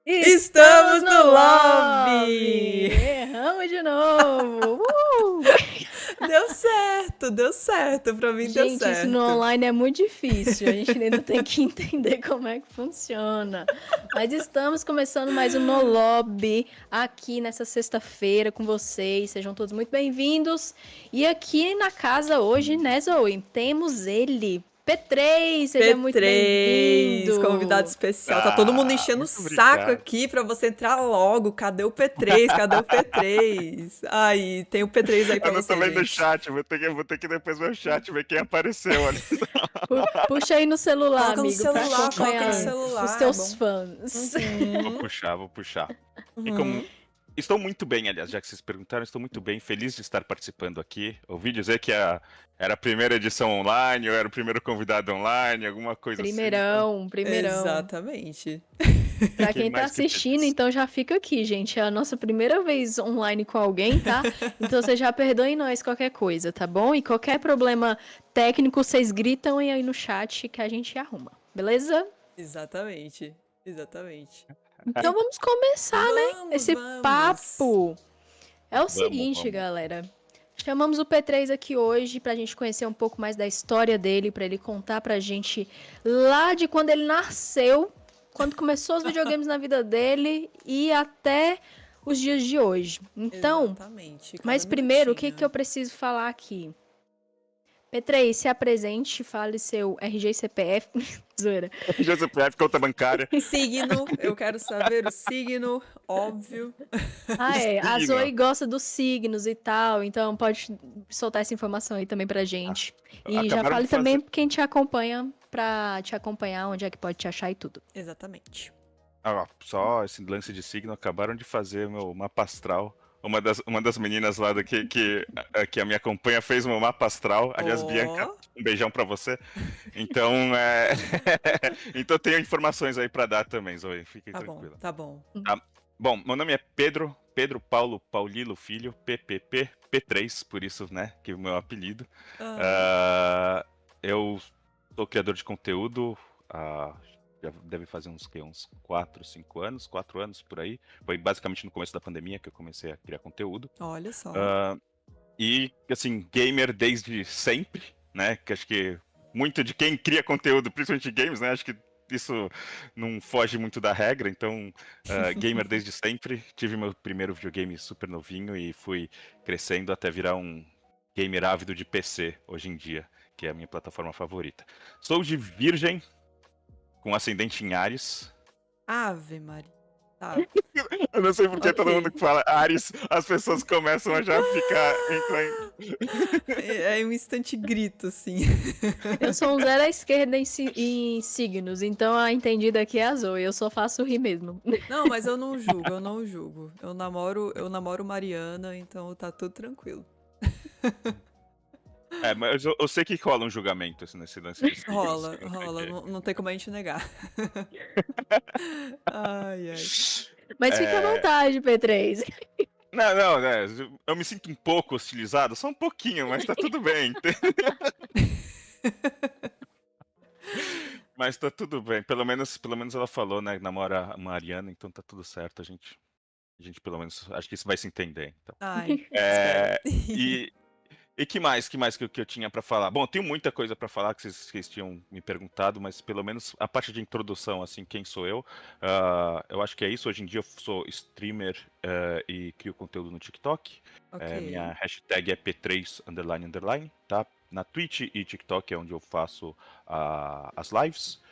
Estamos no lobby! lobby! Erramos de novo! Deu certo, pra mim deu Gente, isso no certo. online é muito difícil, a gente ainda tem que entender como é que funciona. Mas estamos começando mais um No Lobby aqui nessa sexta-feira com vocês, sejam todos muito bem-vindos. E aqui na casa hoje, né, Zoe, temos ele, P3, seja muito P3, convidado bem-vindo! especial. Tá todo mundo enchendo o Muito saco obrigado. aqui pra você entrar logo. Cadê o P3? Cadê o P3? Aí, tem o P3 aí pra Eu não tô você, vendo o gente. chat, vou ter que depois ver o chat, ver quem apareceu, olha. Puxa aí no celular, Coloca no amigo, pra celular, coloca no acompanhar os celular, é teus bom. fãs. Vou puxar. E como... Uhum. Estou muito bem, aliás, já que vocês perguntaram, estou muito bem, feliz de estar participando aqui. Ouvi dizer que era a primeira edição online, eu era o primeiro convidado online, alguma coisa assim. Então, Primeirão. Exatamente. Pra fiquei quem tá mais que assistindo, feliz. então já fica aqui, gente. É a nossa primeira vez online com alguém, tá? Então vocês já perdoem nós qualquer coisa, tá bom? E qualquer problema técnico, vocês gritam aí no chat que a gente arruma, beleza? Exatamente. Então vamos começar, né? Vamos, Esse vamos. papo. É o Vamos, seguinte, vamos. galera. Chamamos o P3 aqui hoje pra gente conhecer um pouco mais da história dele, pra ele contar pra gente lá de quando ele nasceu, quando começou os videogames na vida dele e até os dias de hoje. Então, Exatamente. Cada mas primeiro, o que minutinho. que eu preciso falar aqui? P3, se apresente, fale seu RG e CPF. Zoeira. GCPF, conta bancária. Signo, eu quero saber o signo, óbvio. Ah, é. A Signo. Zoe gosta dos signos e tal, então pode soltar essa informação aí também pra gente. E já Acabaram de fale também fazer. quem te acompanha pra te acompanhar, onde é que pode te achar e tudo. Exatamente. Só esse lance de signo, acabaram de fazer meu mapa astral. Uma das meninas lá que a me acompanha fez meu mapa astral. Aliás, Bianca, Ó, um beijão pra você. Então, então tenho informações aí pra dar também, Zoe. Fiquem tá bom, tranquila. tá bom. Tá? Bom, meu nome é Pedro Paulo Paulilo Filho, PPP, P3, por isso, né, que é o meu apelido. Aham. Ah, eu sou criador de conteúdo, já deve fazer uns 4, 5 anos, 4 anos por aí. Foi basicamente no começo da pandemia que eu comecei a criar conteúdo. Olha só. Ah, e, assim, gamer desde sempre, né? Que acho que muito de quem cria conteúdo, principalmente games, né? Acho que isso não foge muito da regra. Então, gamer desde sempre. Tive meu primeiro videogame super novinho e fui crescendo até virar um gamer ávido de PC hoje em dia, que é a minha plataforma favorita. Sou de Virgem, com ascendente em Áries. Ave Maria. Tá, Eu não sei porque todo mundo ok. que fala Ares, as pessoas começam a já ficar. Entrar É um instante grito, assim. Eu sou um zero à esquerda em signos, então a entendida aqui é a Zoe, eu só faço rir mesmo. Não, mas eu não julgo, eu não julgo. Eu namoro Mariana, então tá tudo tranquilo. Mas eu sei que rola um julgamento assim, nesse lance de signo, Rola, assim, não sei o rola, quê. não tem como a gente negar. Ai, ai. Mas fica à É, vontade, P3. não, né? Eu me sinto um pouco hostilizado, só um pouquinho, mas tá tudo bem. Mas tá tudo bem. Pelo menos ela falou, né? Namora a Mariana, então tá tudo certo. A gente pelo menos acho que isso vai se entender. Então. Ai, espero. É, e que eu tinha pra falar? Bom, eu tenho muita coisa pra falar que vocês tinham me perguntado, mas pelo menos a parte de introdução, assim, quem sou eu? Eu acho que é isso. Hoje em dia eu sou streamer e crio conteúdo no TikTok. Ok. Minha hashtag é P3 underline underline, tá? Na Twitch e TikTok é onde eu faço as lives.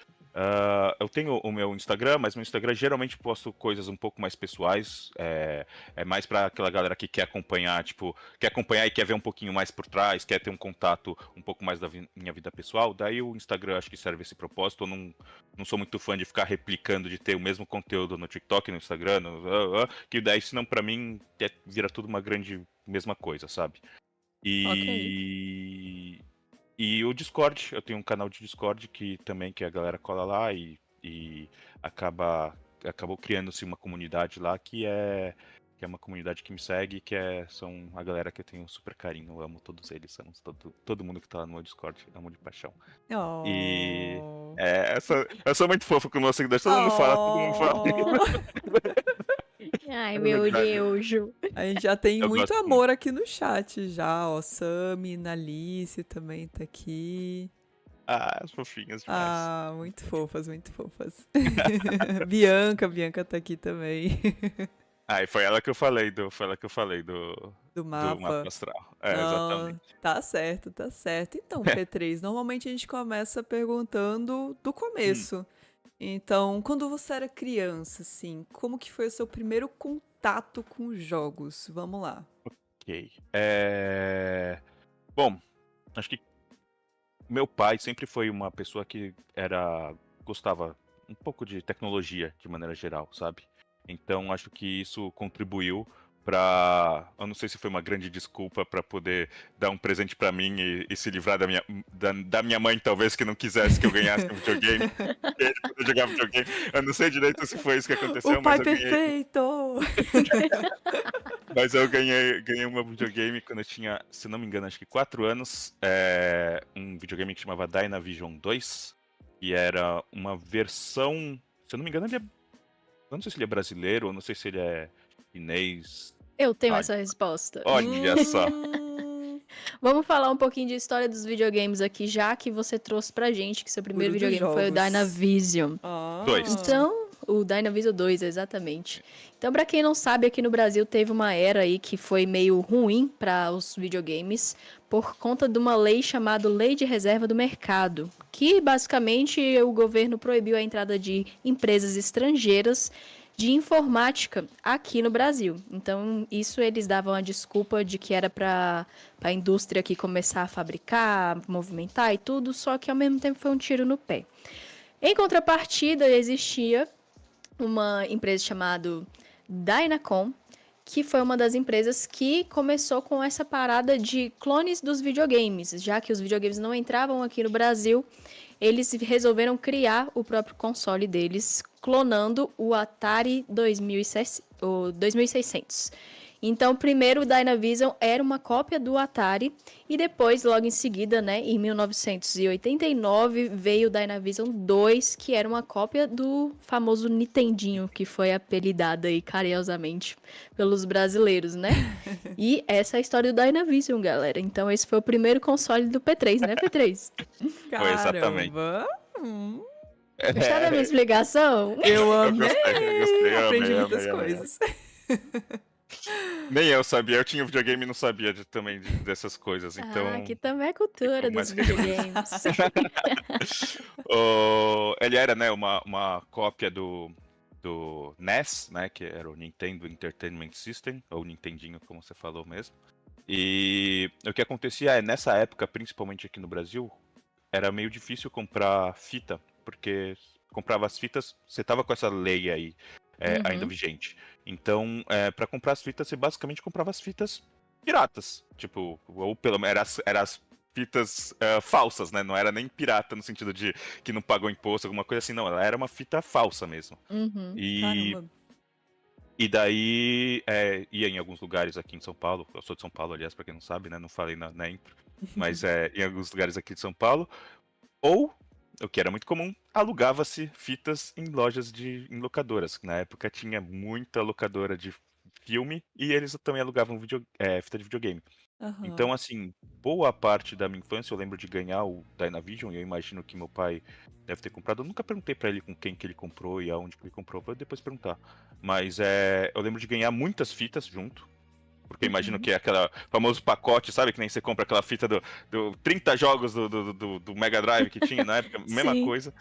Eu tenho o meu Instagram, mas no Instagram geralmente posto coisas um pouco mais pessoais. É mais pra aquela galera que quer acompanhar, tipo, quer acompanhar e quer ver um pouquinho mais por trás, quer ter um contato um pouco mais da minha vida pessoal. Daí o Instagram acho que serve esse propósito. Eu não sou muito fã de ficar replicando, de ter o mesmo conteúdo no TikTok, no Instagram, que daí, senão pra mim vira tudo uma grande mesma coisa, sabe? Ok. E e o Discord, eu tenho um canal de Discord que a galera cola lá e acabou criando-se uma comunidade lá que que é uma comunidade que me segue, são a galera que eu tenho super carinho. Eu amo todos eles, amo todo mundo que tá lá no meu Discord, amo de paixão. E Oh. eu sou muito fofo com meus seguidores, todo mundo fala, todo mundo fala. Ai, É meu verdade. Deus. A gente já tem Eu muito gosto amor aqui no chat já, ó. Sami, Nalice também tá aqui. as fofinhas demais. Ah, muito fofas, muito fofas. Bianca tá aqui também. E foi ela que eu falei do Do do mapa. mapa astral. Não, Exatamente. tá certo, tá certo. Então, P3, normalmente a gente começa perguntando do começo. Então, quando você era criança, assim, como que foi o seu primeiro contato com jogos? Vamos lá. Ok. Bom, acho que meu pai sempre foi uma pessoa que gostava um pouco de tecnologia de maneira geral, sabe? Então acho que isso contribuiu eu não sei se foi uma grande desculpa pra poder dar um presente pra mim e se livrar da minha mãe, talvez, que não quisesse que eu ganhasse um videogame. E ele poder jogar videogame. Eu não sei direito se foi isso que aconteceu, O pai mas eu ganhei. perfeito! Mas eu ganhei um videogame quando eu tinha, se não me engano, acho que 4 anos. Um videogame que chamava Dynavision 2. E era uma versão. Se eu não me engano, eu não sei se ele é brasileiro, ou não sei se ele é chinês. Eu tenho Ai, essa resposta. olha só. Vamos falar um pouquinho de história dos videogames aqui, já que você trouxe pra gente que seu primeiro Guru dos videogame foi o jogos. Dynavision. Ah. 2. Então, o Dynavision 2, exatamente. Então, pra quem não sabe, aqui no Brasil teve uma era aí que foi meio ruim para os videogames por conta de uma lei chamada Lei de Reserva do Mercado, que basicamente o governo proibiu a entrada de empresas estrangeiras de informática aqui no Brasil. Então, isso eles davam a desculpa de que era para a indústria aqui começar a fabricar, movimentar e tudo, só que ao mesmo tempo foi um tiro no pé. Em contrapartida, existia uma empresa chamada Dynacom, que foi uma das empresas que começou com essa parada de clones dos videogames. Já que os videogames não entravam aqui no Brasil, eles resolveram criar o próprio console deles, clonando o Atari 2600. Então, primeiro o Dynavision era uma cópia do Atari e depois, logo em seguida, né, em 1989, veio o Dynavision 2, que era uma cópia do famoso Nintendinho, que foi apelidado aí carinhosamente pelos brasileiros, né? E essa é a história do Dynavision, galera. Então, esse foi o primeiro console do P3, né, P3? Foi exatamente. Caramba! Gostaram da minha explicação? Eu Eu amei! gostei, eu Aprendi amei, muitas amei. coisas. Nem eu sabia, eu tinha videogame e não sabia dessas coisas, então. Aqui também é cultura ficou dos mais videogames. Ele era, né, uma cópia do NES, né, que era o Nintendo Entertainment System, ou Nintendinho, como você falou mesmo. E o que acontecia nessa época, principalmente aqui no Brasil, era meio difícil comprar fita, porque comprava as fitas, você tava com essa lei aí ainda vigente. Então, para comprar as fitas, você basicamente comprava as fitas piratas, tipo, ou pelo menos eram as fitas falsas, né? Não era nem pirata no sentido de que não pagou imposto, alguma coisa assim, não. Ela era uma fita falsa mesmo. Caramba. E daí ia em alguns lugares aqui em São Paulo. Eu sou de São Paulo, aliás, pra quem não sabe, né? Não falei na intro. Mas em alguns lugares aqui de São Paulo. Ou, o que era muito comum, alugava-se fitas em lojas em locadoras. Na época tinha muita locadora de filme e eles também alugavam fita de videogame. Aham. Então, assim, boa parte da minha infância eu lembro de ganhar o Dynavision e eu imagino que meu pai deve ter comprado. Eu nunca perguntei pra ele com quem que ele comprou e aonde que ele comprou, vou depois perguntar. Mas eu lembro de ganhar muitas fitas junto. Porque eu imagino que é aquele famoso pacote, sabe? Que nem você compra aquela fita do 30 jogos do Mega Drive que tinha na época, mesma Sim. coisa.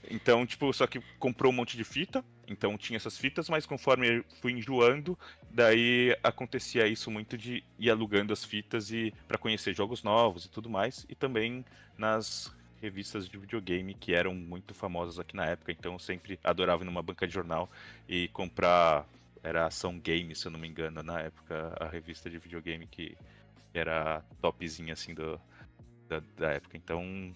Então, tipo, só que comprou um monte de fita, então tinha essas fitas, mas conforme eu fui enjoando, daí acontecia isso muito de ir alugando as fitas e para conhecer jogos novos e tudo mais, e também nas revistas de videogame que eram muito famosas aqui na época, então eu sempre adorava ir numa banca de jornal e comprar. Era Ação Game, se eu não me engano, na época, a revista de videogame que era topzinha, assim, da época. Então,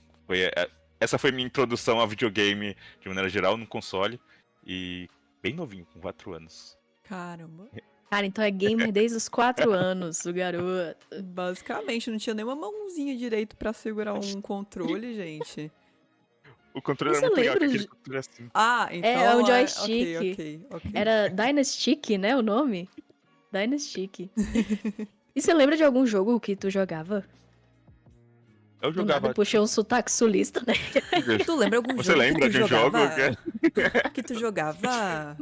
essa foi minha introdução a videogame, de maneira geral, no console. E bem novinho, com 4 anos. Caramba. Cara, então é gamer desde os 4 anos, o garoto. Basicamente, não tinha nenhuma mãozinha direito pra segurar um controle, gente. O controle era Você muito legal, lembra? aquele controle assim. Ah, É um então joystick. ok. Era Dynastic, né, o nome? Dynastic. E você lembra de algum jogo que tu jogava? Eu Do nada jogava. puxei um sotaque sulista, né? Tu lembra algum Você jogo lembra que tu de um jogo? jogava? Que tu jogava?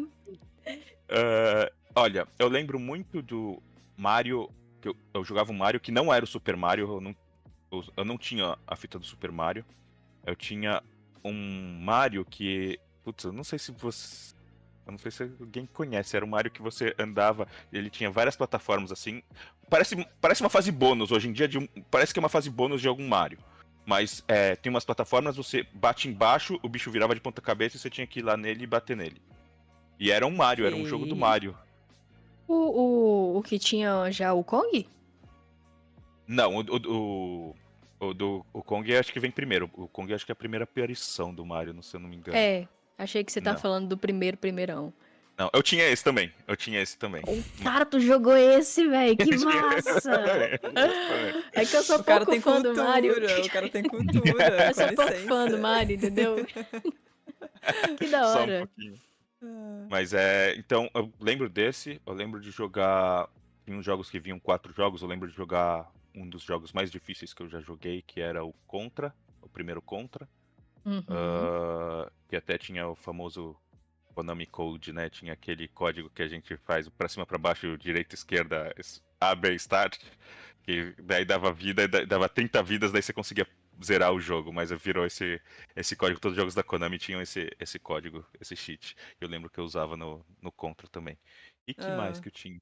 Olha, eu lembro muito do Mario. Que eu jogava um Mario que não era o Super Mario. Eu não tinha a fita do Super Mario. Eu tinha um Mario que. Putz, eu não sei se você. Eu não sei se alguém conhece. Era um Mario que você andava. Ele tinha várias plataformas assim. Parece uma fase bônus hoje em dia. Parece que é uma fase bônus de algum Mario. Mas tem umas plataformas, você bate embaixo, o bicho virava de ponta cabeça e você tinha que ir lá nele e bater nele. E era um Mario, era um jogo do Ok. Mario. O que tinha já o Kong? Não, o Kong acho que vem primeiro. O Kong acho que é a primeira aparição do Mario, se eu não me engano. É, achei que você tá Não. falando do primeirão. Não, eu tinha esse também. Cara, tu jogou esse, velho, que Eu tinha esse massa! também. É que eu sou O cara pouco tem fã do Mario. cultura, o cara tem cultura, Eu sou com pouco fã do licença. Mario, entendeu? Que da Só um hora. pouquinho. Ah, Mas então, eu lembro desse, eu lembro de jogar. Tinha uns jogos que vinham 4 jogos, eu lembro de jogar um dos jogos mais difíceis que eu já joguei, que era o Contra, o primeiro Contra. Uhum. Que até tinha o famoso Konami Code, né? Tinha aquele código que a gente faz pra cima, pra baixo, direita, esquerda, A, B, Start. Que daí dava vida, dava 30 vidas, daí você conseguia zerar o jogo. Mas virou esse código. Todos os jogos da Konami tinham esse código, esse cheat. Eu lembro que eu usava no Contra também. E que mais ah. que eu tinha?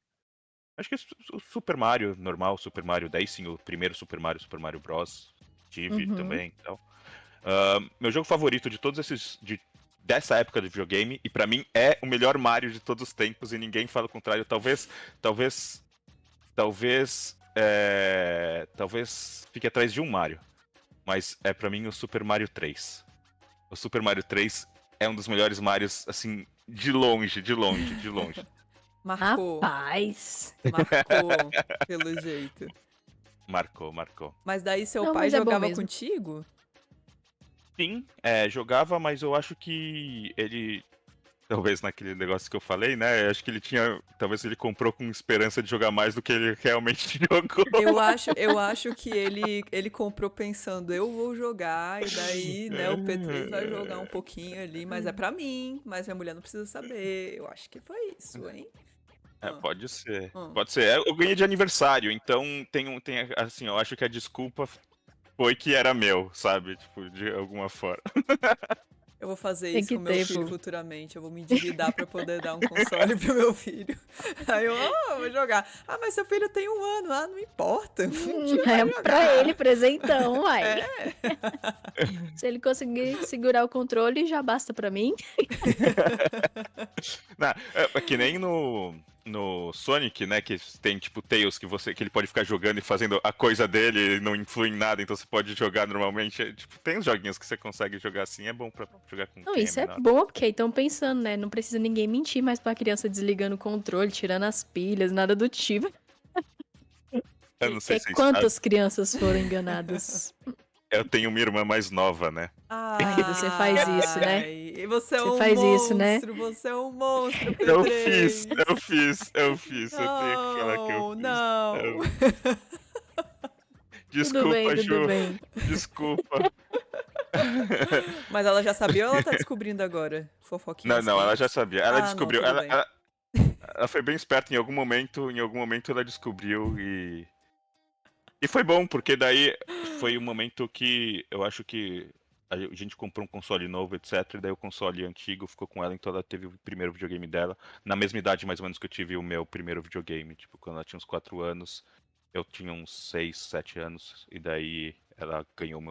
Acho que o Super Mario normal, Super Mario 10, sim, o primeiro Super Mario Bros. Tive Uhum. também. Então. Meu jogo favorito de todos esses. Dessa época do videogame, e pra mim é o melhor Mario de todos os tempos, e ninguém fala o contrário. Talvez fique atrás de um Mario, mas é pra mim o Super Mario 3. O Super Mario 3 é um dos melhores Marios, assim, de longe. Marcou, Rapaz. marcou, pelo jeito. Marcou. Mas daí seu Não, pai mas é bom jogava mesmo. contigo? Sim, jogava, mas eu acho que ele. Talvez naquele negócio que eu falei, né? Eu acho que ele tinha. Talvez ele comprou com esperança de jogar mais do que ele realmente jogou. Eu acho que ele comprou pensando, eu vou jogar, e daí, né, o P3 vai jogar um pouquinho ali, mas é pra mim, mas minha mulher não precisa saber. Eu acho que foi isso, hein? Ah, Pode ser. ah. Pode ser. Eu ganhei de aniversário, então assim, eu acho que a desculpa foi que era meu, sabe? Tipo, de alguma forma. Eu vou fazer Tem isso que com meu ter, filho pô. futuramente. Eu vou me endividar pra poder dar um console pro meu filho. Aí eu, vou jogar. Ah, mas seu filho tem 1 ano. Ah, não importa. A gente vai É jogar. pra ele presentão, uai. É. Se ele conseguir segurar o controle, já basta pra mim. Não, é que nem no Sonic, né? Que tem tipo Tails que ele pode ficar jogando e fazendo a coisa dele e não influi em nada, então você pode jogar normalmente. Tipo, tem uns joguinhos que você consegue jogar assim, é bom pra jogar com Não, quem isso é é menor. bom, porque aí estão pensando, né? Não precisa ninguém mentir mais pra criança desligando o controle, tirando as pilhas, nada do tipo. Eu não sei Que se vocês sabem, quantas crianças foram enganadas? eu tenho uma irmã mais nova, né? Marido, você faz isso, né? Ai, você é Você um faz isso, né? monstro, você é um monstro, Eu P3. fiz. Eu tenho que falar que eu Não, fiz. não. Tudo bem, Desculpa, tudo Ju. bem. Desculpa. Mas ela já sabia ou ela tá descobrindo agora? Fofoquinhas Não, ela já quentes. sabia. Ela Ah, não, descobriu. tudo bem. Ela foi bem esperta em algum momento ela descobriu e foi bom, porque daí foi um momento que eu acho que a gente comprou um console novo, etc. E daí o console antigo ficou com ela, então ela teve o primeiro videogame dela. Na mesma idade, mais ou menos, que eu tive o meu primeiro videogame. Tipo, quando ela tinha uns 4 anos, eu tinha uns 6, 7 anos. E daí ela ganhou o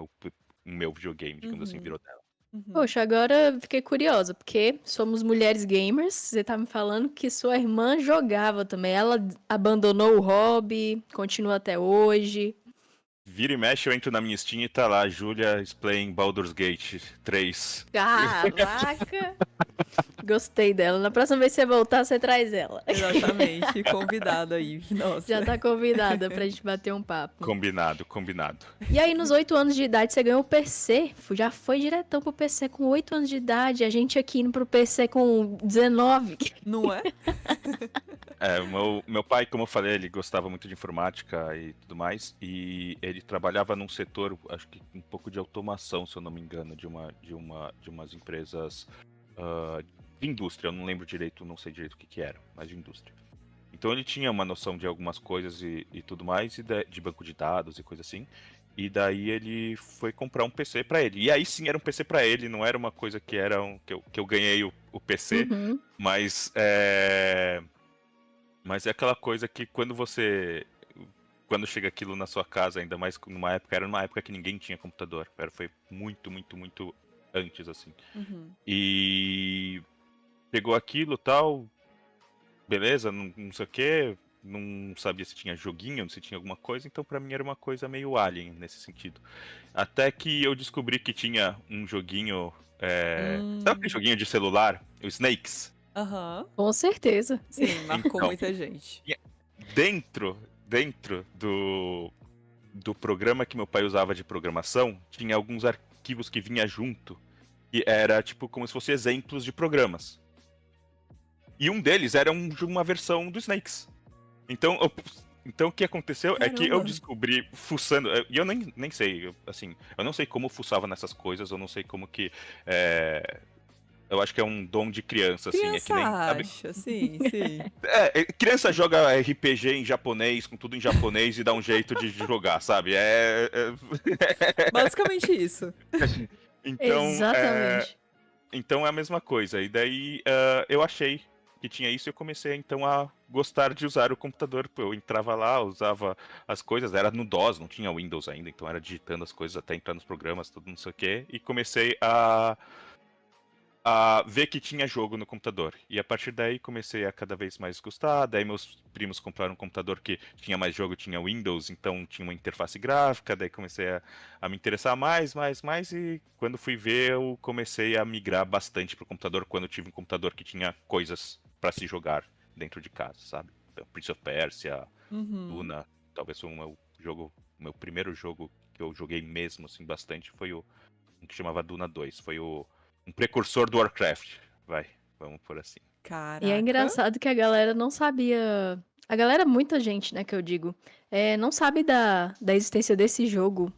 meu videogame, digamos assim, Uhum, virou dela. uhum. Poxa, agora eu fiquei curiosa, porque somos mulheres gamers. Você tá me falando que sua irmã jogava também. Ela abandonou o hobby, continua até hoje. Vira e mexe, eu entro na minha Steam e tá lá, Julia is playing Baldur's Gate 3. Caraca! Gostei dela. Na próxima vez que você voltar, você traz ela. Exatamente, convidado aí. Nossa. Já tá convidada pra gente bater um papo. Combinado. E aí, nos 8 anos de idade, você ganhou o PC. Já foi diretão pro PC com 8 anos de idade. A gente aqui indo pro PC com 19. Não é? O meu pai, como eu falei, ele gostava muito de informática e tudo mais, e ele trabalhava num setor, acho que um pouco de automação, se eu não me engano, de umas empresas de indústria. Eu não lembro direito, não sei direito o que era, mas de indústria. Então ele tinha uma noção de algumas coisas e tudo mais, de banco de dados e coisa assim. E daí ele foi comprar um PC pra ele. E aí sim era um PC pra ele, não era uma coisa que era que eu ganhei o PC, Uhum. mas Mas é aquela coisa que quando chega aquilo na sua casa, ainda mais era numa época que ninguém tinha computador. Foi muito, muito, muito antes, assim. Uhum. E pegou aquilo tal, beleza, não sei o que, não sabia se tinha joguinho, se tinha alguma coisa, então pra mim era uma coisa meio alien nesse sentido. Até que eu descobri que tinha um joguinho. Sabe aquele joguinho de celular? O Snakes? Aham. Com certeza. Sim, marcou Então. muita gente. Dentro do programa que meu pai usava de programação, tinha alguns arquivos que vinha junto, que era tipo como se fossem exemplos de programas. E um deles era uma versão do Snakes. Então o que aconteceu é que eu Caramba. descobri fuçando, e eu nem sei, eu não sei como fuçava nessas coisas, eu não sei como que. Eu acho que é um dom de criança, assim. É que nem. Sabe? Acha, sim. Criança joga RPG em japonês, com tudo em japonês, e dá um jeito de jogar, sabe? Basicamente isso. Então, Exatamente. então é a mesma coisa. E daí eu achei que tinha isso e eu comecei então a gostar de usar o computador. Eu entrava lá, usava as coisas, era no DOS, não tinha Windows ainda, então era digitando as coisas até entrar nos programas, tudo não sei o quê, e comecei a ver que tinha jogo no computador. E a partir daí comecei a cada vez mais gostar. Daí meus primos compraram um computador que tinha mais jogo, tinha Windows, então tinha uma interface gráfica. Daí comecei a me interessar mais. E quando fui ver, eu comecei a migrar bastante pro computador quando eu tive um computador que tinha coisas para se jogar dentro de casa, sabe? Então, Prince of Persia, Duna, talvez foi meu primeiro jogo que eu joguei mesmo assim bastante foi um que chamava Duna 2, foi um precursor do Warcraft, vamos por assim. Caraca. E é engraçado que a galera não sabia. A galera, muita gente, né, que eu digo, não sabe da existência desse jogo.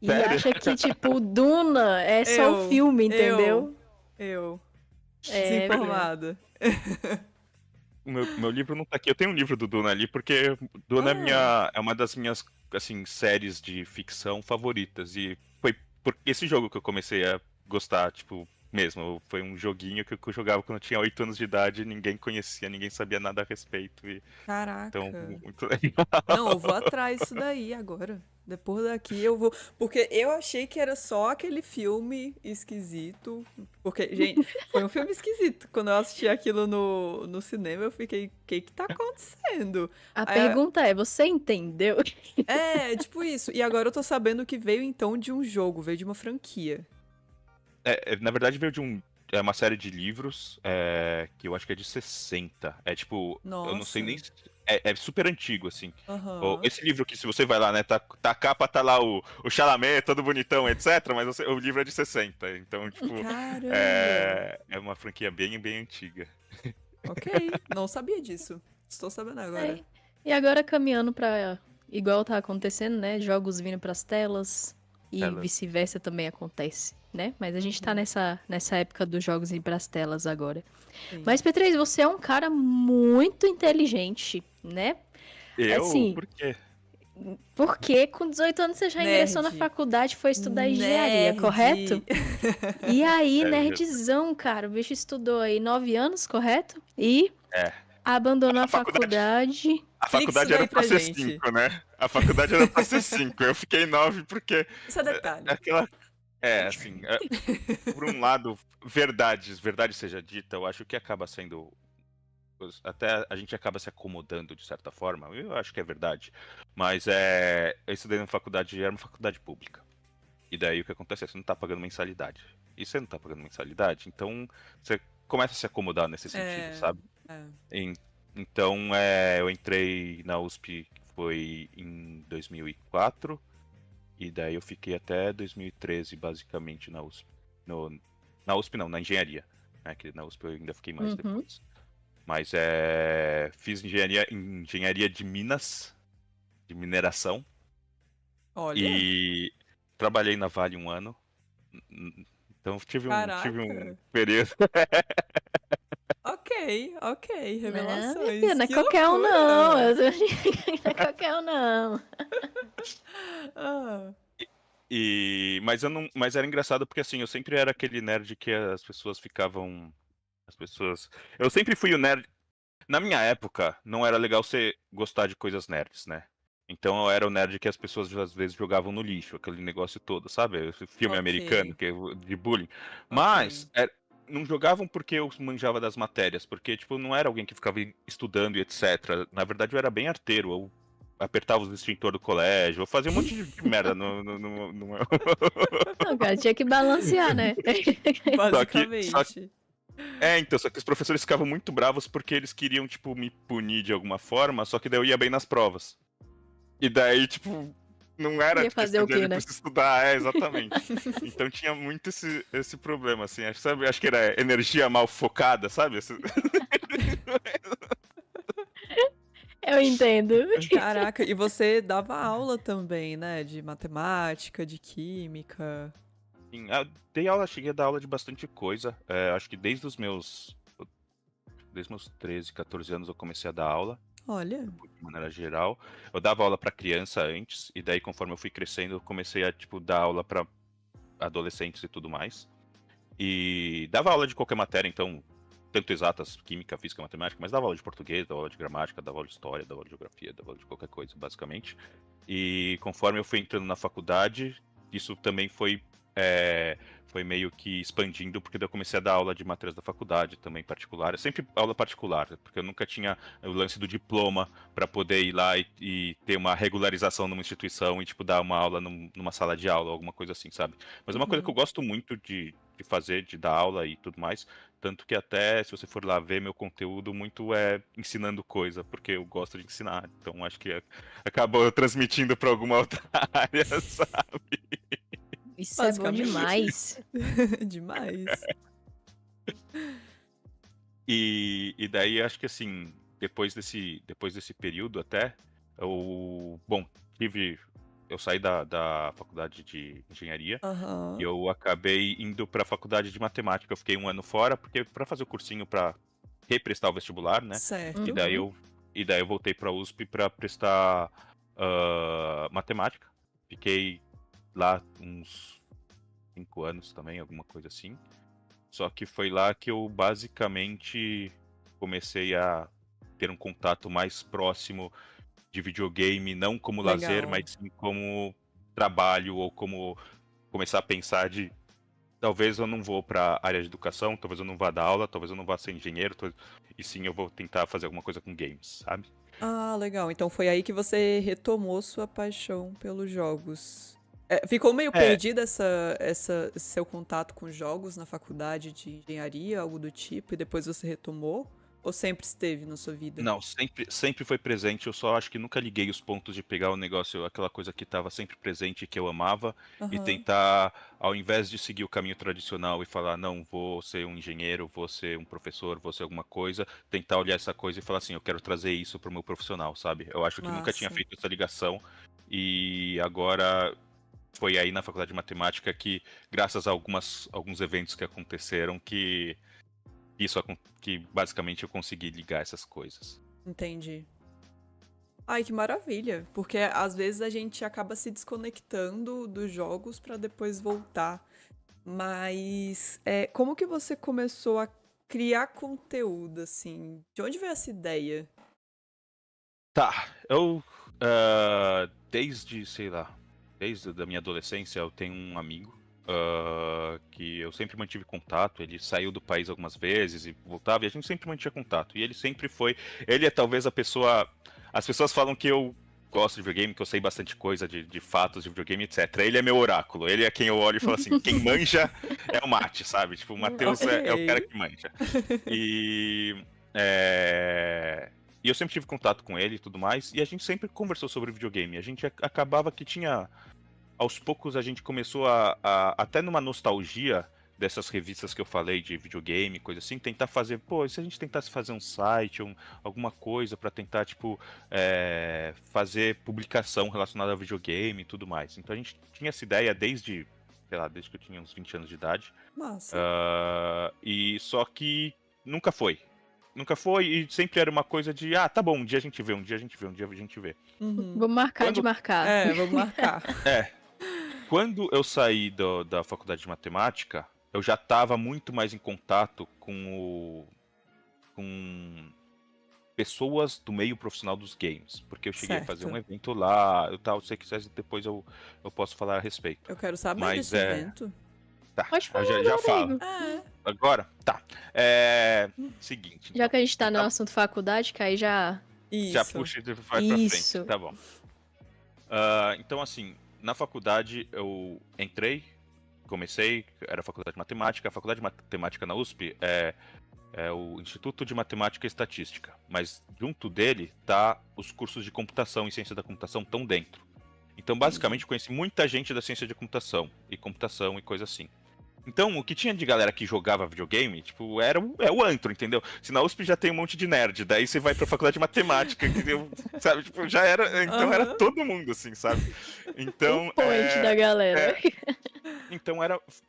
E Sério? acha que, tipo, Duna é só o filme, entendeu? Eu. É, Desinformada. O meu livro não tá aqui. Eu tenho um livro do Duna ali, porque Duna é uma das minhas assim, séries de ficção favoritas. E foi por esse jogo que eu comecei a gostar, tipo, mesmo. Foi um joguinho que eu jogava quando eu tinha 8 anos de idade, ninguém conhecia, ninguém sabia nada a respeito. Caraca. Então, muito legal. Não, eu vou atrás disso daí agora. Depois daqui eu vou. Porque eu achei que era só aquele filme esquisito. Porque, gente, foi um filme esquisito. Quando eu assisti aquilo no cinema, eu fiquei, o que tá acontecendo? A pergunta é, você entendeu? Tipo isso. E agora eu tô sabendo que veio então de um jogo, veio de uma franquia. Na verdade, veio de uma série de livros que eu acho que é de 60. É tipo, Nossa. eu não sei nem. É super antigo, assim. Uhum. Esse livro que, se você vai lá, né, tá a capa, tá lá o Chalamet, todo bonitão, etc. Mas o livro é de 60. Então, tipo, Caramba. é uma franquia bem, bem antiga. Ok, não sabia disso. Estou sabendo agora. E agora caminhando pra. Igual tá acontecendo, né? Jogos vindo pras telas. E vice-versa também acontece, né? Mas a gente tá nessa época dos jogos indo pras telas agora. Sim. Mas, P3, você é um cara muito inteligente, né? Eu? Assim, Por quê? Porque com 18 anos você já ingressou na faculdade e foi estudar engenharia, correto? E aí, nerdzão, cara, o bicho estudou aí 9 anos, correto? E abandonou a faculdade. A faculdade era pra ser 5, né? A faculdade era pra ser 5. Eu fiquei 9 porque... Isso é detalhe. Assim, por um lado, verdade seja dita, eu acho que acaba sendo... Até a gente acaba se acomodando de certa forma, eu acho que é verdade. Mas eu estudei na faculdade, era uma faculdade pública. E daí o que acontece é que você não tá pagando mensalidade. E você não tá pagando mensalidade, então você começa a se acomodar nesse sentido, sabe? É. Então, eu entrei na USP, foi em 2004, e daí eu fiquei até 2013, basicamente, na USP. Na USP não, na engenharia, né? Que na USP eu ainda fiquei mais depois. Mas fiz engenharia de minas, de mineração, Olha, e trabalhei na Vale 1 ano. Então tive um caraca. período. Ok, Não, minha revelações. filha, não é Que qualquer um, loucura. não. Não é qualquer um, não. Ah, Mas era engraçado porque assim, eu sempre era aquele nerd que as pessoas ficavam. Eu sempre fui o nerd. Na minha época, não era legal você gostar de coisas nerds, né? Então eu era o nerd que as pessoas às vezes jogavam no lixo, aquele negócio todo, sabe? Esse filme americano ok, de bullying. ok. Mas não jogavam porque eu manjava das matérias, porque tipo, não era alguém que ficava estudando e etc. Na verdade, eu era bem arteiro. Eu apertava os extintores do colégio, eu fazia um monte de merda no meu. Não, cara, tinha que balancear, né? Basicamente. Só que os professores ficavam muito bravos porque eles queriam, tipo, me punir de alguma forma, só que daí eu ia bem nas provas. E daí, tipo, não era Ia fazer questão o de quê, ele né? precisa estudar, exatamente. Então tinha muito esse problema, assim, acho que era energia mal focada, sabe? Eu entendo. Caraca, e você dava aula também, né? De matemática, de química. Sim, cheguei a dar aula de bastante coisa. Acho que desde meus 13, 14 anos eu comecei a dar aula. Olha, De maneira geral. Eu dava aula para criança antes, e daí conforme eu fui crescendo, eu comecei a tipo dar aula para adolescentes e tudo mais. E dava aula de qualquer matéria, então, tanto exatas, química, física, matemática, mas dava aula de português, dava aula de gramática, dava aula de história, dava aula de geografia, dava aula de qualquer coisa, basicamente. E conforme eu fui entrando na faculdade, isso também foi meio que expandindo, porque daí eu comecei a dar aula de matérias da faculdade também particular. Sempre aula particular, porque eu nunca tinha o lance do diploma para poder ir lá e ter uma regularização numa instituição e, tipo, dar uma aula numa sala de aula, alguma coisa assim, sabe? Mas é uma coisa que eu gosto muito de fazer, de dar aula e tudo mais. Tanto que até, se você for lá ver meu conteúdo, muito é ensinando coisa, porque eu gosto de ensinar. Então acho que acabou transmitindo para alguma outra área, sabe? Isso é bom basicamente. demais. Demais. E daí acho que assim, depois desse período até, bom, eu saí da faculdade de engenharia e Aham. eu acabei indo para a faculdade de matemática. Eu fiquei 1 ano fora, porque para fazer o cursinho para represtar o vestibular, né? E Certo. daí eu, e daí eu voltei para a USP para prestar matemática. Fiquei lá uns 5 anos também, alguma coisa assim. Só que foi lá que eu basicamente comecei a ter um contato mais próximo de videogame, não como lazer, Legal. mas sim como trabalho ou como começar a pensar de talvez eu não vou para área de educação, talvez eu não vá dar aula, talvez eu não vá ser engenheiro, e sim eu vou tentar fazer alguma coisa com games, sabe? Ah, legal. Então foi aí que você retomou sua paixão pelos jogos. Ficou meio É, perdido esse seu contato com jogos na faculdade de engenharia, algo do tipo, e depois você retomou? Ou sempre esteve na sua vida? não, sempre foi presente. Eu só acho que nunca liguei os pontos de pegar o negócio, aquela coisa que estava sempre presente, que eu amava, e Aham. tentar, ao invés de seguir o caminho tradicional e falar, não, vou ser um engenheiro, vou ser um professor, vou ser alguma coisa, tentar olhar essa coisa e falar assim, eu quero trazer isso para o meu profissional, sabe? Eu acho que nunca tinha Massa. feito essa ligação, e agora foi aí na faculdade de matemática que, graças a alguns eventos que aconteceram, que basicamente eu consegui ligar essas coisas. Entendi. Ai, que maravilha. Porque às vezes a gente acaba se desconectando dos jogos pra depois voltar. Mas como que você começou a criar conteúdo, assim? De onde veio essa ideia? Tá, sei lá, desde a minha adolescência eu tenho um amigo que eu sempre mantive contato. Ele saiu do país algumas vezes e voltava, e a gente sempre mantinha contato. E ele sempre foi. Ele é talvez a pessoa. As pessoas falam que eu gosto de videogame, que eu sei bastante coisa de fatos de videogame, etc. Ele é meu oráculo. Ele é quem eu olho e falo assim, quem manja é o Mate, sabe? Tipo, o Matheus é o cara Ok. que manja. E, é, e eu sempre tive contato com ele e tudo mais, e a gente sempre conversou sobre videogame. A gente acabava que tinha... Aos poucos a gente começou até numa nostalgia dessas revistas que eu falei de videogame, coisa assim, tentar fazer, pô, e se a gente tentasse fazer um site, alguma coisa pra tentar, tipo, fazer publicação relacionada a videogame e tudo mais. Então a gente tinha essa ideia desde, sei lá, desde que eu tinha uns 20 anos de idade. Massa. E só que nunca foi. Nunca foi e sempre era uma coisa de, tá bom, um dia a gente vê, um dia a gente vê, um dia a gente vê. Uhum. Vamos marcar de Quando, marcar. Vamos marcar. quando eu saí da faculdade de matemática, eu já estava muito mais em contato com pessoas do meio profissional dos games. Porque eu cheguei a fazer um Certo. evento lá, se você quiser, depois eu posso falar a respeito. Eu quero saber Mas desse evento. tá, Pode eu falar já agora, falo. Igor. Agora? Tá. Seguinte. Já Então, que a gente tá no assunto faculdade, que aí já... já Isso. puxa e vai pra frente. Isso. Tá bom. Então, assim, na faculdade eu entrei, comecei, era faculdade de matemática. A faculdade de matemática na USP é o Instituto de Matemática e Estatística, mas junto dele tá os cursos de computação e ciência da computação estão dentro. Então, basicamente, eu conheci muita gente da ciência de computação e coisa assim. Então, o que tinha de galera que jogava videogame, tipo, é o antro, entendeu? Se na USP já tem um monte de nerd, daí você vai pra faculdade de matemática, entendeu? Sabe? Tipo, já era. Então era Aham. todo mundo, assim, sabe? Então. O point da galera. Então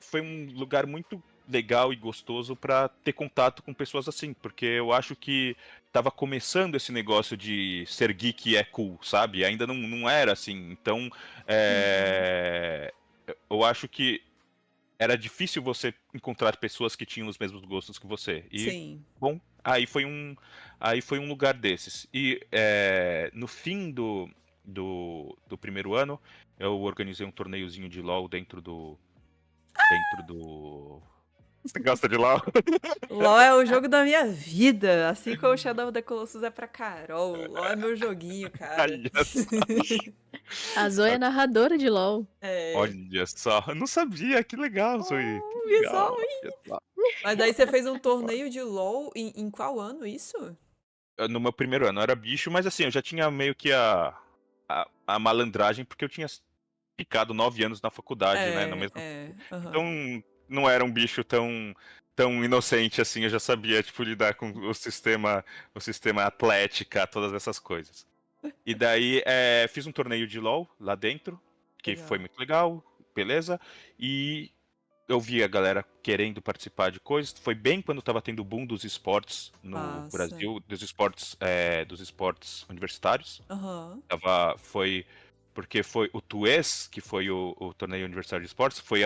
foi um lugar muito legal e gostoso pra ter contato com pessoas assim, porque eu acho que tava começando esse negócio de ser geek é cool, sabe? Ainda não era assim. Então, eu acho que era difícil você encontrar pessoas que tinham os mesmos gostos que você. E, Sim. bom, aí foi um lugar desses. E no fim do primeiro ano, eu organizei um torneiozinho de LoL dentro do. Você gosta de LoL? LOL é o jogo da minha vida. Assim como o Shadow of the Colossus é pra Carol. LOL é meu joguinho, cara. Olha só. A Zoe é narradora de LOL. Olha só. Eu não sabia. Que legal, Zoe. Que legal. Visual. Olha só. Mas daí você fez um torneio de LOL em qual ano isso? No meu primeiro ano eu era bicho, mas assim, eu já tinha meio que a malandragem, porque eu tinha ficado 9 anos na faculdade, né? No mesmo... Aham. Então não era um bicho tão inocente assim, eu já sabia, tipo, lidar com o sistema atlética, todas essas coisas. E daí fiz um torneio de LoL lá dentro, que Legal. foi muito legal, beleza? E eu vi a galera querendo participar de coisas. Foi bem quando tava tendo o boom dos esportes no Massa. Brasil, dos esportes universitários. Aham. Foi porque foi o TUES, que foi o torneio universitário de esportes, foi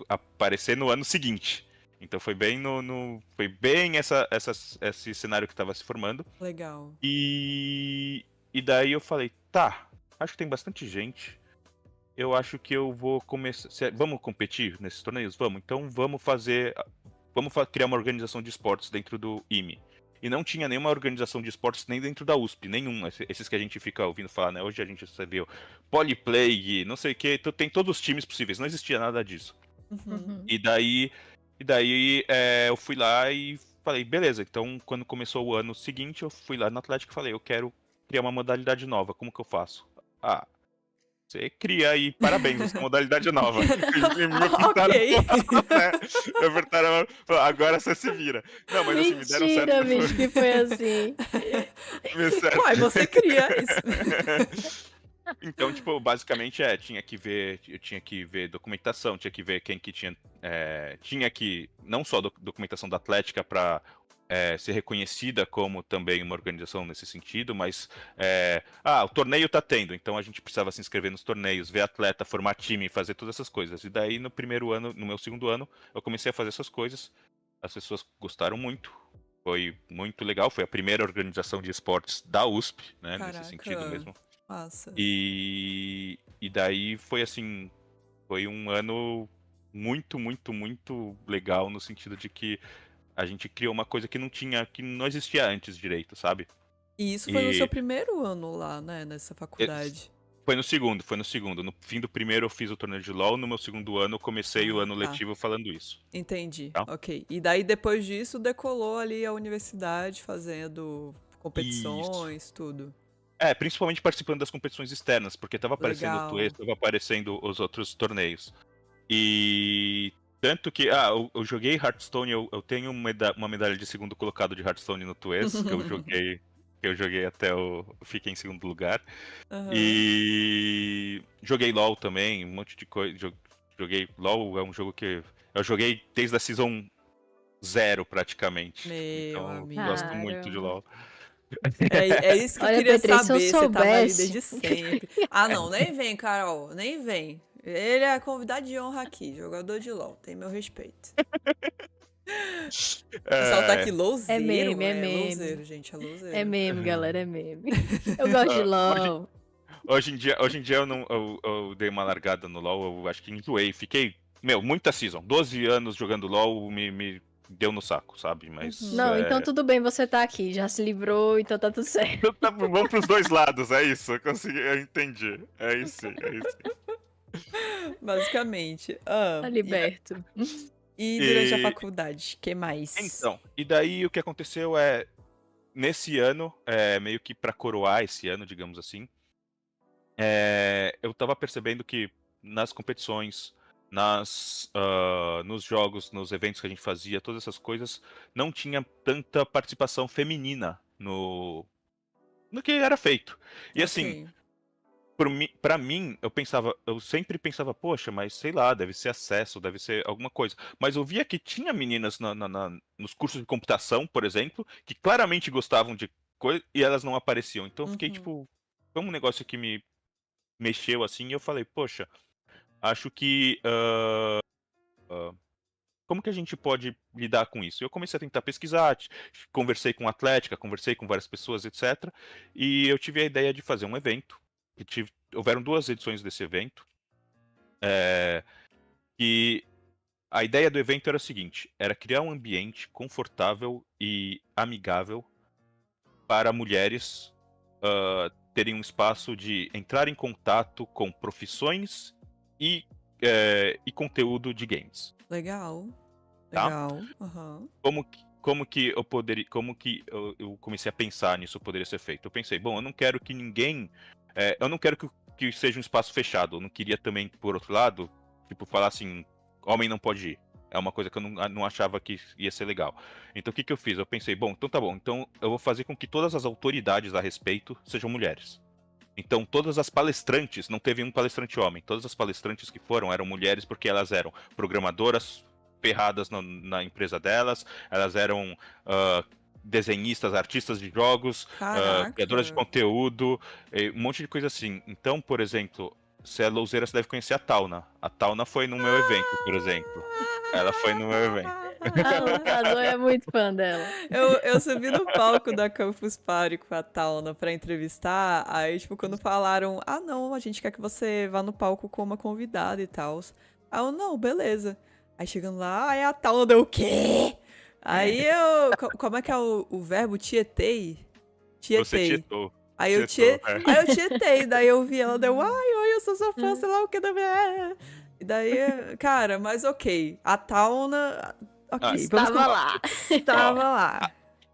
aparecer no ano seguinte. Então foi bem foi bem esse cenário que estava se formando. Legal. E daí eu falei, tá, acho que tem bastante gente. Eu acho que eu vou começar. Vamos competir nesses torneios? Vamos. Então vamos criar uma organização de esportes dentro do IME. E não tinha nenhuma organização de esportes nem dentro da USP, nenhum. Esses que a gente fica ouvindo falar, né? Hoje a gente viu Polyplay, não sei o que, tem todos os times possíveis, não existia nada disso. Uhum. E daí eu fui lá e falei, beleza, então quando começou o ano seguinte, eu fui lá no Atlético e falei, eu quero criar uma modalidade nova, como que eu faço? Você cria aí, parabéns, essa modalidade é nova. Ok. Me apertaram a mão, falaram, agora você se vira. Não, mas assim, me deram certo. Mentira, bicho, que foi assim. Uai, você cria isso. Então, tipo, basicamente eu tinha que ver documentação, tinha que ver quem que tinha que, não só documentação da Atlética para ser reconhecida como também uma organização nesse sentido, mas o torneio tá tendo, então a gente precisava se inscrever nos torneios, ver atleta, formar time, fazer todas essas coisas. E daí no meu segundo ano, eu comecei a fazer essas coisas. As pessoas gostaram muito. Foi muito legal, foi a primeira organização de esportes da USP, né, Caraca. nesse sentido mesmo. Massa. E daí foi assim, foi um ano muito, muito, muito legal no sentido de que a gente criou uma coisa que não existia antes direito, sabe? E isso foi no seu E primeiro ano lá, né, nessa faculdade? foi no segundo, foi no segundo. No fim do primeiro eu fiz o torneio de LoL, no meu segundo ano eu comecei o Ah, ano tá. letivo falando isso, Entendi. tá? Ok. E daí, depois disso, decolou ali a universidade, fazendo Isso. competições, tudo. Principalmente participando das competições externas, porque tava aparecendo o Tuês, Legal. tava aparecendo os outros torneios. E tanto que, eu joguei Hearthstone, eu tenho uma medalha de segundo colocado de Hearthstone no Tuês, que eu joguei até eu fiquei em segundo lugar. Aham. E joguei LoL também, um monte de coisa. Joguei LoL, é um jogo que eu joguei desde a Season 0 praticamente. Meu Então eu amigo. gosto muito de Caramba. LoL. É isso que eu Olha, queria Petri, se eu saber. Você tava ali soubesse. desde sempre. Ah, não, nem vem, Carol, nem vem. Ele é convidado de honra aqui, jogador de LoL, tem meu respeito. O pessoal tá aqui É, É louzeiro, meme, é é louzeiro, meme. gente, é É louzeiro. meme, galera, é meme. Eu gosto de ah, hoje, LOL. hoje em dia eu, não, eu dei uma largada no LoL, eu acho que enjoei. Fiquei, muita season. 12 anos jogando LoL me deu no saco, sabe? Mas Uhum. Não, então tudo bem você tá aqui. Já se livrou, então tá tudo certo. vamos pros dois lados, é isso. Eu consegui, eu entendi. É isso, é isso. Basicamente. Tá E, liberto. e durante a E, faculdade, que mais? então, e daí o que aconteceu nesse ano, meio que pra coroar esse ano, digamos assim, eu tava percebendo que nas competições, nos jogos, nos eventos que a gente fazia, todas essas coisas, não tinha tanta participação feminina no que era feito. E assim, Ok. pra mim, eu sempre pensava, poxa, mas sei lá, deve ser acesso, deve ser alguma coisa. Mas eu via que tinha meninas nos cursos de computação, por exemplo, que claramente gostavam de coisa e elas não apareciam. Então eu fiquei Uhum. tipo, foi um negócio que me mexeu assim, e eu falei, poxa, acho que como que a gente pode lidar com isso? Eu comecei a tentar pesquisar, conversei com a Atlética, conversei com várias pessoas, etc. E eu tive a ideia de fazer um evento. Houveram 2 edições desse evento. E a ideia do evento era a seguinte: era criar um ambiente confortável e amigável para mulheres terem um espaço de entrar em contato com profissões e conteúdo de games, Legal. tá? Legal. Aham. Como que eu comecei a pensar nisso poderia ser feito? Eu pensei, bom, eu não quero que ninguém, eu não quero que seja um espaço fechado. Eu não queria também, por outro lado, tipo, falar assim, homem não pode ir. É uma coisa que eu não achava que ia ser legal. Então o que eu fiz? Eu pensei, bom, então tá bom. Então eu vou fazer com que todas as autoridades a respeito sejam mulheres. Então, todas as palestrantes, não teve um palestrante homem, todas as palestrantes que foram eram mulheres porque elas eram programadoras ferradas na empresa delas, elas eram desenhistas, artistas de jogos, criadoras de Caraca. conteúdo, um monte de coisa assim. Então, por exemplo, se é louzeira, você deve conhecer a Tauna. A Tauna foi no meu evento, por exemplo. Ela foi no meu evento. A Zoe é muito fã dela. Eu subi no palco da Campus Party com a Tauna pra entrevistar. Aí, tipo, quando falaram, ah, não, a gente quer que você vá no palco como uma convidada e tal. Aí eu, não, beleza. Aí chegando lá, aí a Tauna deu o quê? Aí eu. Como é que é o verbo? Tietei? Você Tietei. tietou. Aí eu, Tietou, aí eu tietei, daí eu vi ela, deu, ai, oi, eu sou sua fã, sei lá o que da minha. E daí, cara, mas ok. A Tauna. Ok, vamos com. Estava lá. Estava lá.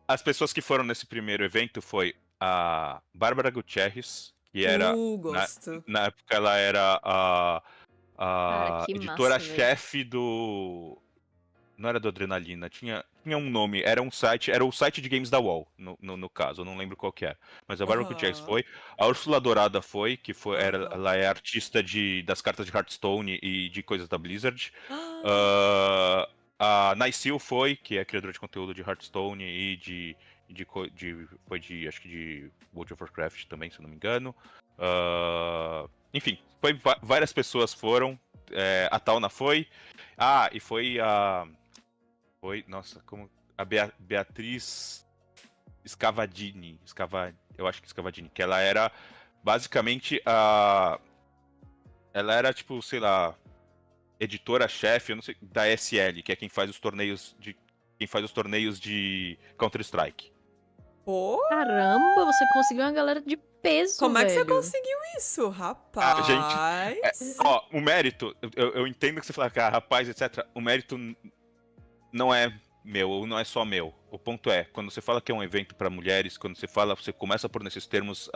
As pessoas que foram nesse primeiro evento foi a Bárbara Gutierrez, que era, Gosto. na época ela era a, Cara, a que massa, velho. editora-chefe do... Não era do Adrenalina, tinha um nome, era o site de games da UOL, no caso, eu não lembro qual que era. Mas a Bárbara Gutierrez Aham. foi, a Úrsula Dourada foi, ela Aham. é artista das cartas de Hearthstone e de coisas da Blizzard. Ah, Ah, a Nysil foi, que é criadora de conteúdo de Hearthstone e acho que de World of Warcraft também, se eu não me engano. Enfim, várias pessoas foram. A Tauna foi. E nossa, como a Beatriz eu acho que Scavadini, que ela era basicamente ela era tipo, sei lá, editora-chefe, eu não sei, da SL, que é quem faz os torneios de Counter-Strike. Pô, Caramba, você conseguiu uma galera de peso, como é que você velho. conseguiu isso, Ah, gente, rapaz? ó, o mérito, eu entendo que você fala, cara, rapaz, etc. O mérito não é meu, ou não é só meu. O ponto é, quando você fala que é um evento para mulheres, quando você fala, você começa por nesses termos,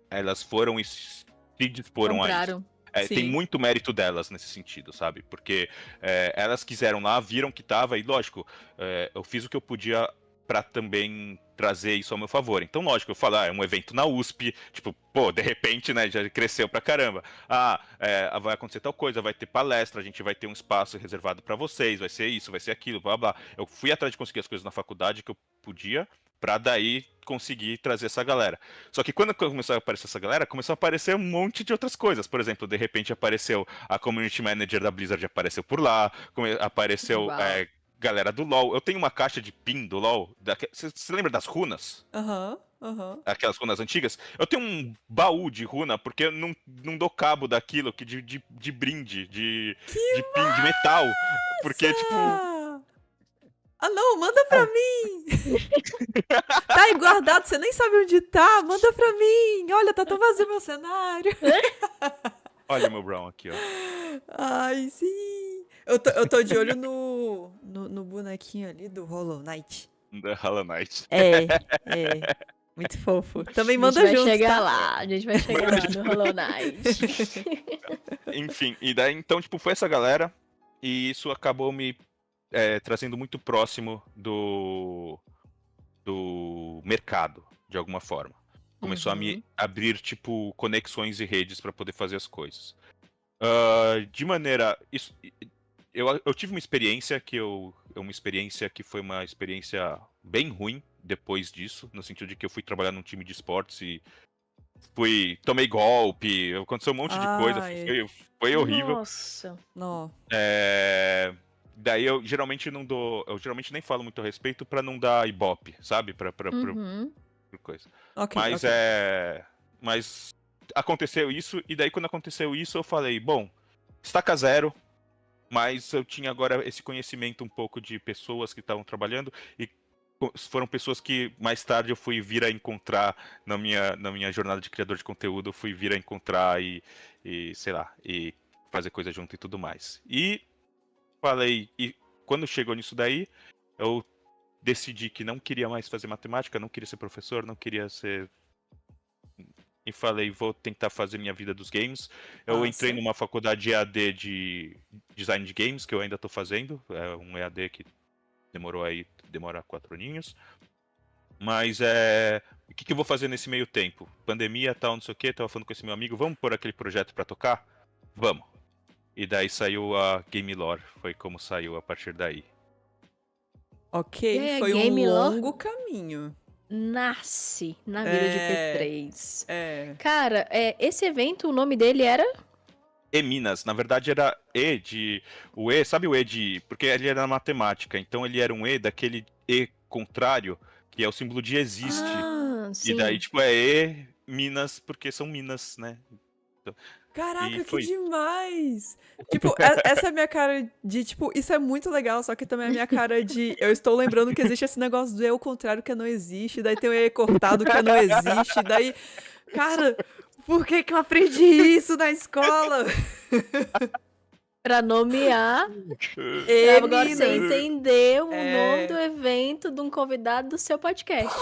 elas foram e se disporam a isso. Compraram. Tem Sim. muito mérito delas nesse sentido, sabe? Porque elas quiseram lá, viram que tava, e lógico, eu fiz o que eu podia pra também trazer isso ao meu favor. Então, lógico, eu falo, é um evento na USP, tipo, pô, de repente, né, já cresceu pra caramba. Vai acontecer tal coisa, vai ter palestra, a gente vai ter um espaço reservado pra vocês, vai ser isso, vai ser aquilo, blá blá. Eu fui atrás de conseguir as coisas na faculdade que eu podia, pra daí conseguir trazer essa galera. Só que quando começou a aparecer essa galera, começou a aparecer um monte de outras coisas. Por exemplo, de repente apareceu a community manager da Blizzard, apareceu por lá, apareceu Uau. galera do LoL. Eu tenho uma caixa de pin do LoL. Você lembra das runas? Aham, aham. Aquelas runas antigas? Eu tenho um baú de runa, porque eu não dou cabo daquilo que de brinde, Que de pin, de metal. Porque, tipo. massa! Ah, não, manda pra mim! Tá aí guardado, você nem sabe onde tá, manda pra mim! Olha, tá tão vazio meu cenário. Olha o meu Brown aqui, ó. Ai, sim! Eu tô de olho no bonequinho ali do Hollow Knight. Da Hollow Knight. É. Muito fofo. Também A gente manda vai junto, chegar tá? lá, a gente vai chegar lá no Hollow Knight. Enfim, e daí então, tipo, foi essa galera. E isso acabou me trazendo muito próximo do mercado, de alguma forma. Começou a me abrir, tipo, conexões e redes para poder fazer as coisas. De maneira. Eu tive uma experiência que foi uma experiência bem ruim depois disso, no sentido de que eu fui trabalhar num time de esportes e tomei golpe, aconteceu um monte de coisa, Ai, foi horrível. Nossa. não. Daí eu geralmente não dou, eu geralmente nem falo muito a respeito pra não dar ibope, sabe? Pra Uhum. coisa. Ok, Mas ok. mas aconteceu isso e daí quando aconteceu isso eu falei, bom, estaca zero, mas eu tinha agora esse conhecimento um pouco de pessoas que estavam trabalhando e foram pessoas que mais tarde eu fui vir a encontrar na minha jornada de criador de conteúdo, eu fui vir a encontrar e sei lá, e fazer coisa junto e tudo mais. E falei, e quando chegou nisso daí, eu decidi que não queria mais fazer matemática, não queria ser professor, não queria ser. E falei, vou tentar fazer minha vida dos games. Eu entrei Massa. numa faculdade EAD de design de games, que eu ainda estou fazendo. É um EAD que demora 4 aninhos. Mas o que eu vou fazer nesse meio tempo? Pandemia, tal, não sei o que, tava falando com esse meu amigo, vamos pôr aquele projeto para tocar? Vamos. E daí saiu a Game Lore, foi como saiu a partir daí. Ok, E aí, a foi um Game Lore longo caminho. nasce na vida de É, P3. é. Cara, esse evento, o nome dele era? Minas, na verdade era o E, sabe o E de, porque ele era na matemática, então ele era um E daquele E contrário, que é o símbolo de existe. Ah, E daí sim. tipo é E Minas, porque são Minas, né? E Caraca, que foi. demais! Tipo, essa é a minha cara de, tipo, isso é muito legal, só que também é a minha cara de, eu estou lembrando que existe esse negócio do E ao contrário que não existe, daí tem o E cortado que não existe, daí, cara, por que que eu aprendi isso na escola? Pra nomear, E agora você Minas! entendeu o nome do É, evento de um convidado do seu podcast.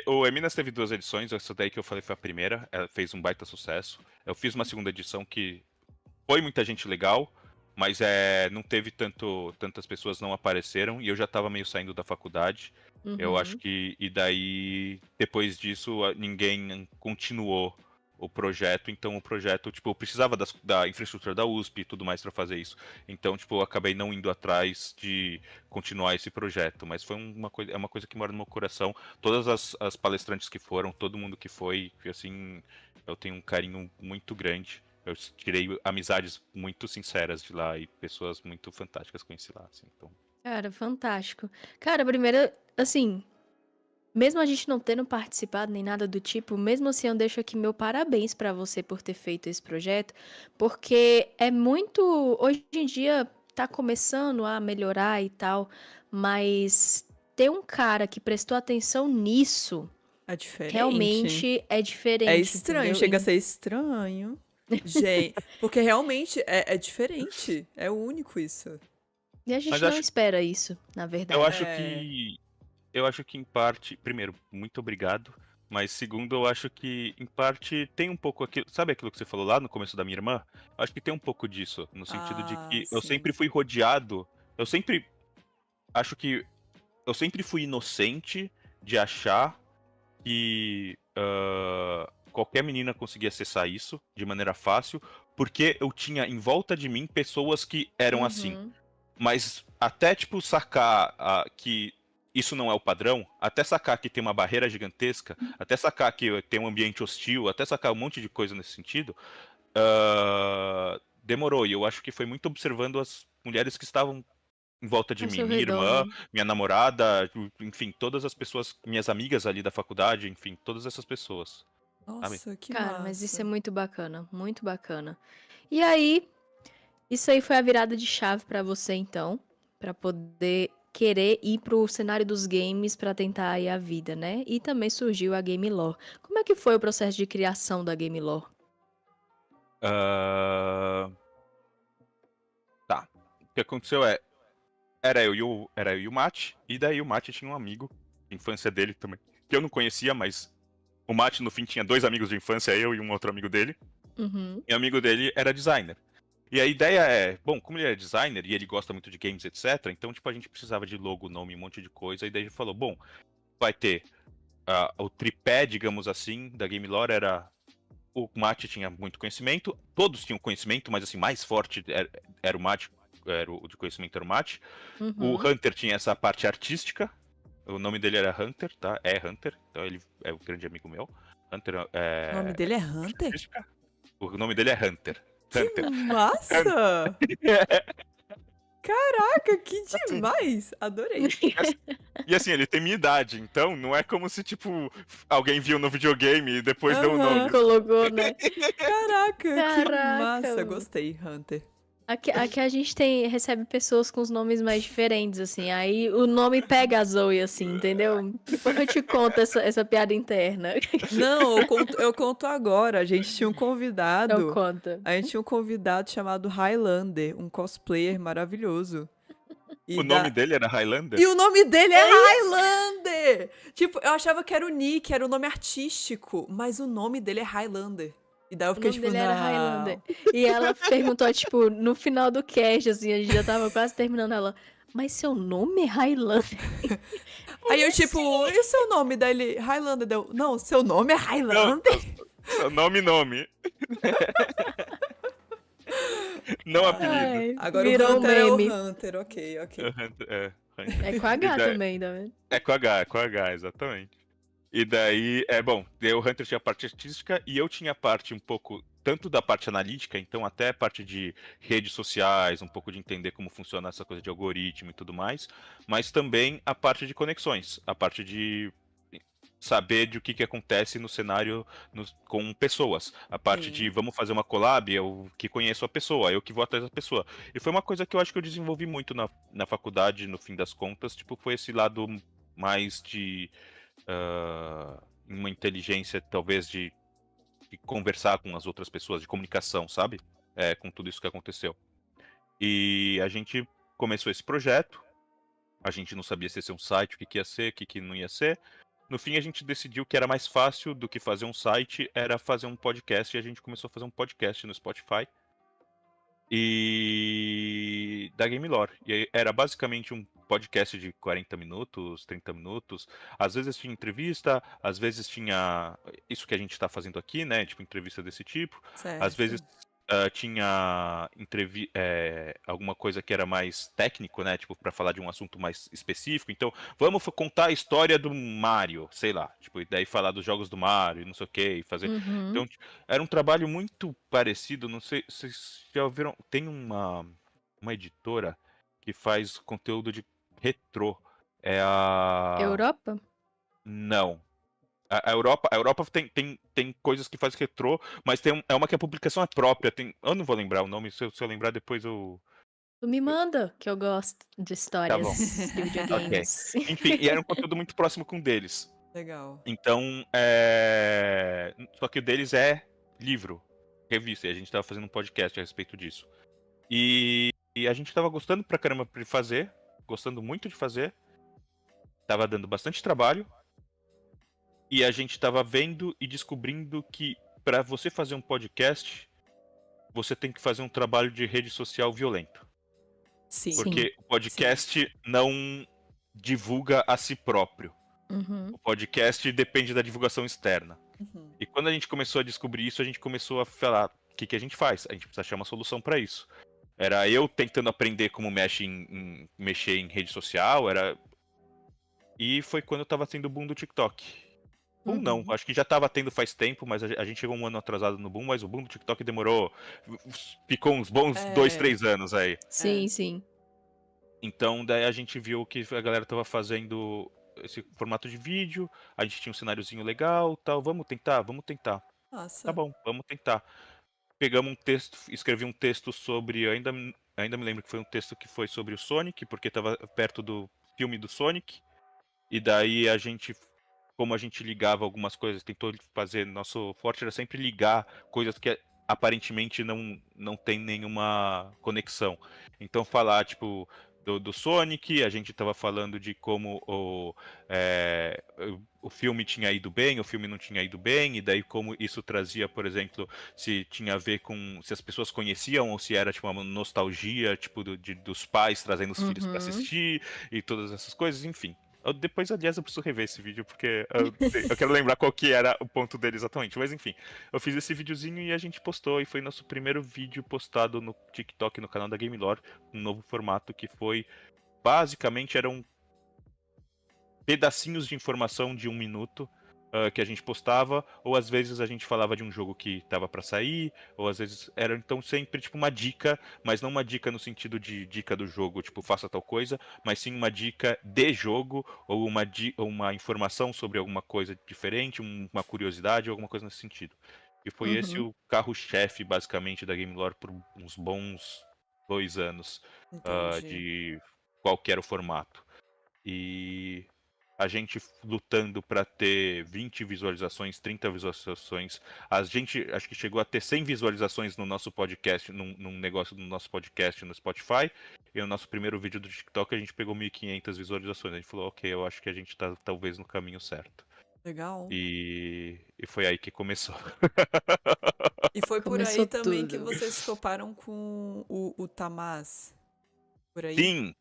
O Eminas teve 2 edições, essa daí que eu falei foi a primeira, ela fez um baita sucesso. Eu fiz uma segunda edição que foi muita gente legal, mas não teve tantas pessoas não apareceram e eu já tava meio saindo da faculdade. Eu acho Uhum. que e daí depois disso ninguém continuou o projeto, então o projeto, tipo, eu precisava da infraestrutura da USP e tudo mais para fazer isso. Então, tipo, eu acabei não indo atrás de continuar esse projeto, mas foi é uma coisa que mora no meu coração. Todas as palestrantes que foram, todo mundo que foi, assim, eu tenho um carinho muito grande. Eu tirei amizades muito sinceras de lá e pessoas muito fantásticas conheci lá, assim, então. Cara, fantástico. Cara, primeiro, assim, mesmo a gente não tendo participado nem nada do tipo, mesmo assim eu deixo aqui meu parabéns pra você por ter feito esse projeto, porque é muito, hoje em dia tá começando a melhorar e tal, mas ter um cara que prestou atenção nisso, É diferente. realmente é diferente, É estranho, entendeu? chega a ser estranho. Gente, porque realmente é diferente. É único isso. E a gente Mas não acho, espera isso, na eu verdade. acho que. Eu acho que em parte. Primeiro, muito obrigado. Mas segundo, eu acho que em parte tem um pouco aquilo. Sabe aquilo que você falou lá no começo da minha irmã? Eu acho que tem um pouco disso. No sentido de que eu Sim. sempre fui rodeado. Eu sempre. Acho que. Eu sempre fui inocente de achar que qualquer menina conseguia acessar isso de maneira fácil, porque eu tinha em volta de mim pessoas que eram assim. Uhum. Mas até, tipo, sacar que isso não é o padrão, até sacar que tem uma barreira gigantesca, até sacar que tem um ambiente hostil, até sacar um monte de coisa nesse sentido, demorou. E eu acho que foi muito observando as mulheres que estavam em volta de Ao mim, seu minha redor, irmã, né? minha namorada, enfim, todas as pessoas, minhas amigas ali da faculdade, enfim, todas essas pessoas, sabe? Nossa, que Cara, mas isso é massa. muito bacana, muito bacana. E aí, isso aí foi a virada de chave pra você, então, pra poder querer ir pro cenário dos games pra tentar aí a vida, né? E também surgiu a Game Lore. Como é que foi o processo de criação da Game Lore? Ah, tá. O que aconteceu era eu e o Mate, e daí o Mate tinha um amigo, de infância dele também, que eu não conhecia, mas o Mate no fim tinha dois amigos de infância, eu e um outro amigo dele, Uhum. e o amigo dele era designer. E a ideia é, bom, como ele é designer e ele gosta muito de games, etc., então, tipo, a gente precisava de logo, nome, um monte de coisa, e daí a gente falou, bom, vai ter o tripé, digamos assim, da Game Lore era o Mate tinha muito conhecimento, todos tinham conhecimento, mas assim, mais forte era o Mate, era o de conhecimento era o Mate. O Uhum. Hunter tinha essa parte artística, o nome dele era Hunter, tá? É Hunter, então ele é um grande amigo meu. Hunter O nome é dele é parte Hunter? artística. O nome dele é Hunter. Que Hunter. massa! Caraca, que Assim, demais! Adorei. e assim, ele tem minha idade, então não é como se, tipo, alguém viu no videogame e depois deu o Aham. nome. Colocou, né? Caraca, que Caraca, massa! mano. Gostei, Hunter. Aqui a gente recebe pessoas com os nomes mais diferentes, assim. Aí o nome pega a Zoe, assim, entendeu? Depois eu te conto essa piada interna. Não, eu conto agora. A gente tinha um Então convidado. conta. A gente tinha um convidado chamado Highlander, um cosplayer maravilhoso. O E, nome da... dele era Highlander? e o nome dele é Highlander! Tipo, eu achava que era o Nick, era o nome artístico, mas o nome dele é Highlander. E daí eu O fiquei nome tipo, dele era Highlander. não. E ela perguntou, tipo, no final do cast, assim, a gente já tava quase terminando ela. Mas seu nome é Highlander? Aí eu Ele tipo, sim. e o seu nome dele? Highlander deu. Não, seu nome é Não, Highlander? seu nome. Não apelido. Ai, Agora o virou um Hunter é o meme. Hunter, ok, ok. É com H também, tá vendo? É com H, exatamente. E daí, bom, daí o Hunter tinha a parte artística e eu tinha a parte um pouco, tanto da parte analítica, então até a parte de redes sociais, um pouco de entender como funciona essa coisa de algoritmo e tudo mais, mas também a parte de conexões, a parte de saber de o que acontece no cenário com pessoas. A parte de Sim. vamos fazer uma collab, eu que conheço a pessoa, eu que vou atrás da pessoa. E foi uma coisa que eu acho que eu desenvolvi muito na faculdade, no fim das contas, tipo, foi esse lado mais de uma inteligência, talvez, de conversar com as outras pessoas, de comunicação, sabe? Com tudo isso que aconteceu. E a gente começou esse projeto, a gente não sabia se ia ser um site, o que ia ser, o que não ia ser. No fim, a gente decidiu que era mais fácil do que fazer um site, era fazer um podcast, e a gente começou a fazer um podcast no Spotify. E da Game Lore. E aí era basicamente um podcast de 40 minutos, 30 minutos. Às vezes tinha entrevista, às vezes tinha isso que a gente está fazendo aqui, né? Tipo, entrevista desse tipo. Às vezes Certo. tinha alguma coisa que era mais técnico, né? Tipo, para falar de um assunto mais específico. Então, vamos contar a história do Mario, sei lá. Tipo, e daí falar dos jogos do Mario, não sei o quê, e fazer. Uhum. Então, era um trabalho muito parecido, não sei se vocês já ouviram, tem uma editora que faz conteúdo de retrô. É a. Europa? Não. A Europa tem coisas que faz retrô, mas é uma que a publicação é própria. Eu não vou lembrar o nome, se eu lembrar depois eu Tu me manda, que eu gosto de Tá bom, histórias de ok. videogames. Enfim, e era um conteúdo muito próximo com o deles. Legal. Então, só que o deles é livro, revista, e a gente tava fazendo um podcast a respeito disso. E a gente tava gostando pra caramba de fazer, gostando muito de fazer, tava dando bastante trabalho, e a gente tava vendo e descobrindo que pra você fazer um podcast, você tem que fazer um trabalho de rede social violento. Sim. Sim. Porque o podcast não divulga a si próprio. Uhum. O podcast depende da divulgação externa. Uhum. E quando a gente começou a descobrir isso, a gente começou a falar: o que a gente faz? A gente precisa achar uma solução para isso. Era eu tentando aprender como mexer em rede social, e foi quando eu tava tendo o boom do TikTok. Boom não, Uhum. acho que já tava tendo faz tempo, mas a gente chegou um ano atrasado no boom, mas o boom do TikTok demorou. Ficou uns bons 2, 3 anos aí. Sim, sim. Então, daí a gente viu que a galera tava fazendo esse formato de vídeo, a gente tinha um cenáriozinho legal, tal, vamos tentar, vamos tentar. Tá Nossa. bom, vamos tentar. Pegamos um texto, escrevi um texto sobre, ainda me lembro que foi um texto que foi sobre o Sonic, porque tava perto do filme do Sonic, e daí a gente, como a gente ligava algumas coisas, tentou fazer, nosso forte era sempre ligar coisas que aparentemente não tem nenhuma conexão. Então falar, tipo, do Sonic, a gente tava falando de como o filme tinha ido bem, o filme não tinha ido bem, e daí como isso trazia, por exemplo, se tinha a ver com se as pessoas conheciam ou se era tipo uma nostalgia, tipo dos pais trazendo os filhos pra Uhum. assistir e todas essas coisas, enfim. Depois, aliás, eu preciso rever esse vídeo porque eu quero lembrar qual que era o ponto dele exatamente. Mas enfim, eu fiz esse videozinho e a gente postou, e foi nosso primeiro vídeo postado no TikTok, no canal da GameLore, um novo formato que foi, basicamente, eram pedacinhos de informação de 1 minuto que a gente postava, ou às vezes a gente falava de um jogo que tava pra sair, ou às vezes era então sempre tipo uma dica, mas não uma dica no sentido de dica do jogo, tipo faça tal coisa, mas sim uma dica de jogo, ou uma informação sobre alguma coisa diferente, uma curiosidade, ou alguma coisa nesse sentido. E foi esse Uhum. o carro-chefe, basicamente, da GameLore por uns bons 2 anos Entendi. de qualquer formato. E a gente lutando para ter 20 visualizações, 30 visualizações. A gente acho que chegou a ter 100 visualizações no nosso podcast, num negócio do nosso podcast no Spotify. E no nosso primeiro vídeo do TikTok a gente pegou 1.500 visualizações. A gente falou, ok, eu acho que a gente tá talvez no caminho certo. Legal. E foi aí que começou. E foi por Começou aí também que tudo. vocês toparam com o Tamaz. Por aí? Sim,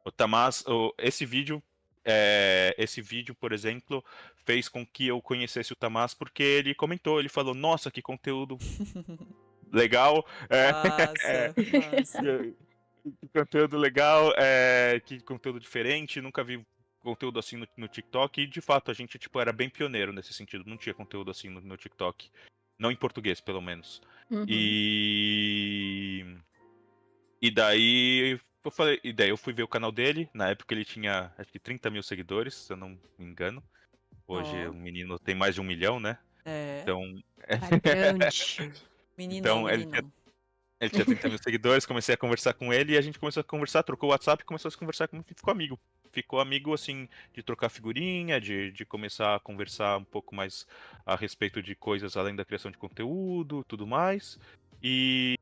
o Tamás, esse vídeo, por exemplo, fez com que eu conhecesse o Tamás porque ele comentou, ele falou, nossa, que conteúdo legal, Massa, massa. que conteúdo legal, que conteúdo diferente, nunca vi conteúdo assim no TikTok, e de fato a gente tipo, era bem pioneiro nesse sentido, não tinha conteúdo assim no TikTok, não em português pelo menos. Uhum. E daí eu fui ver o canal dele. Na época ele tinha acho que 30 mil seguidores, se eu não me engano. Hoje Ó, o menino tem mais de 1 milhão, né? é. Então, Tá grande. Meninão, então meninão. ele tinha 30 mil seguidores. Comecei a conversar com ele e a gente começou a conversar, trocou o WhatsApp e começou a se conversar e ficou amigo. Ficou amigo assim de trocar figurinha, de começar a conversar um pouco mais a respeito de coisas além da criação de conteúdo, tudo mais. E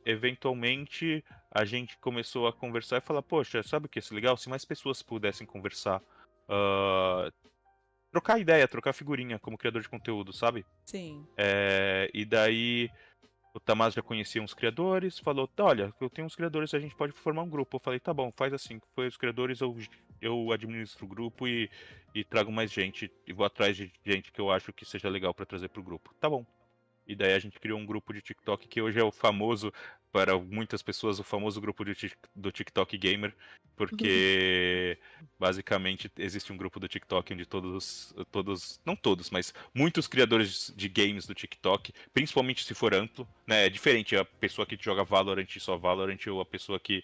eventualmente a gente começou a conversar e falar, poxa, sabe o que ia ser legal? Se mais pessoas pudessem conversar, ah, trocar ideia, trocar figurinha como criador de conteúdo, sabe? Sim. E daí o Tamás já conhecia uns criadores, falou, tá, olha, eu tenho uns criadores, a gente pode formar um grupo. Eu falei, tá bom, faz assim, foi os criadores, eu administro o grupo e trago mais gente, e vou atrás de gente que eu acho que seja legal pra trazer pro grupo. Tá bom. E daí a gente criou um grupo de TikTok que hoje é o famoso, para muitas pessoas, o famoso grupo do TikTok Gamer, porque basicamente existe um grupo do TikTok onde não todos, mas muitos criadores de games do TikTok, principalmente se for amplo, né? É diferente a pessoa que joga Valorant e só Valorant ou a pessoa que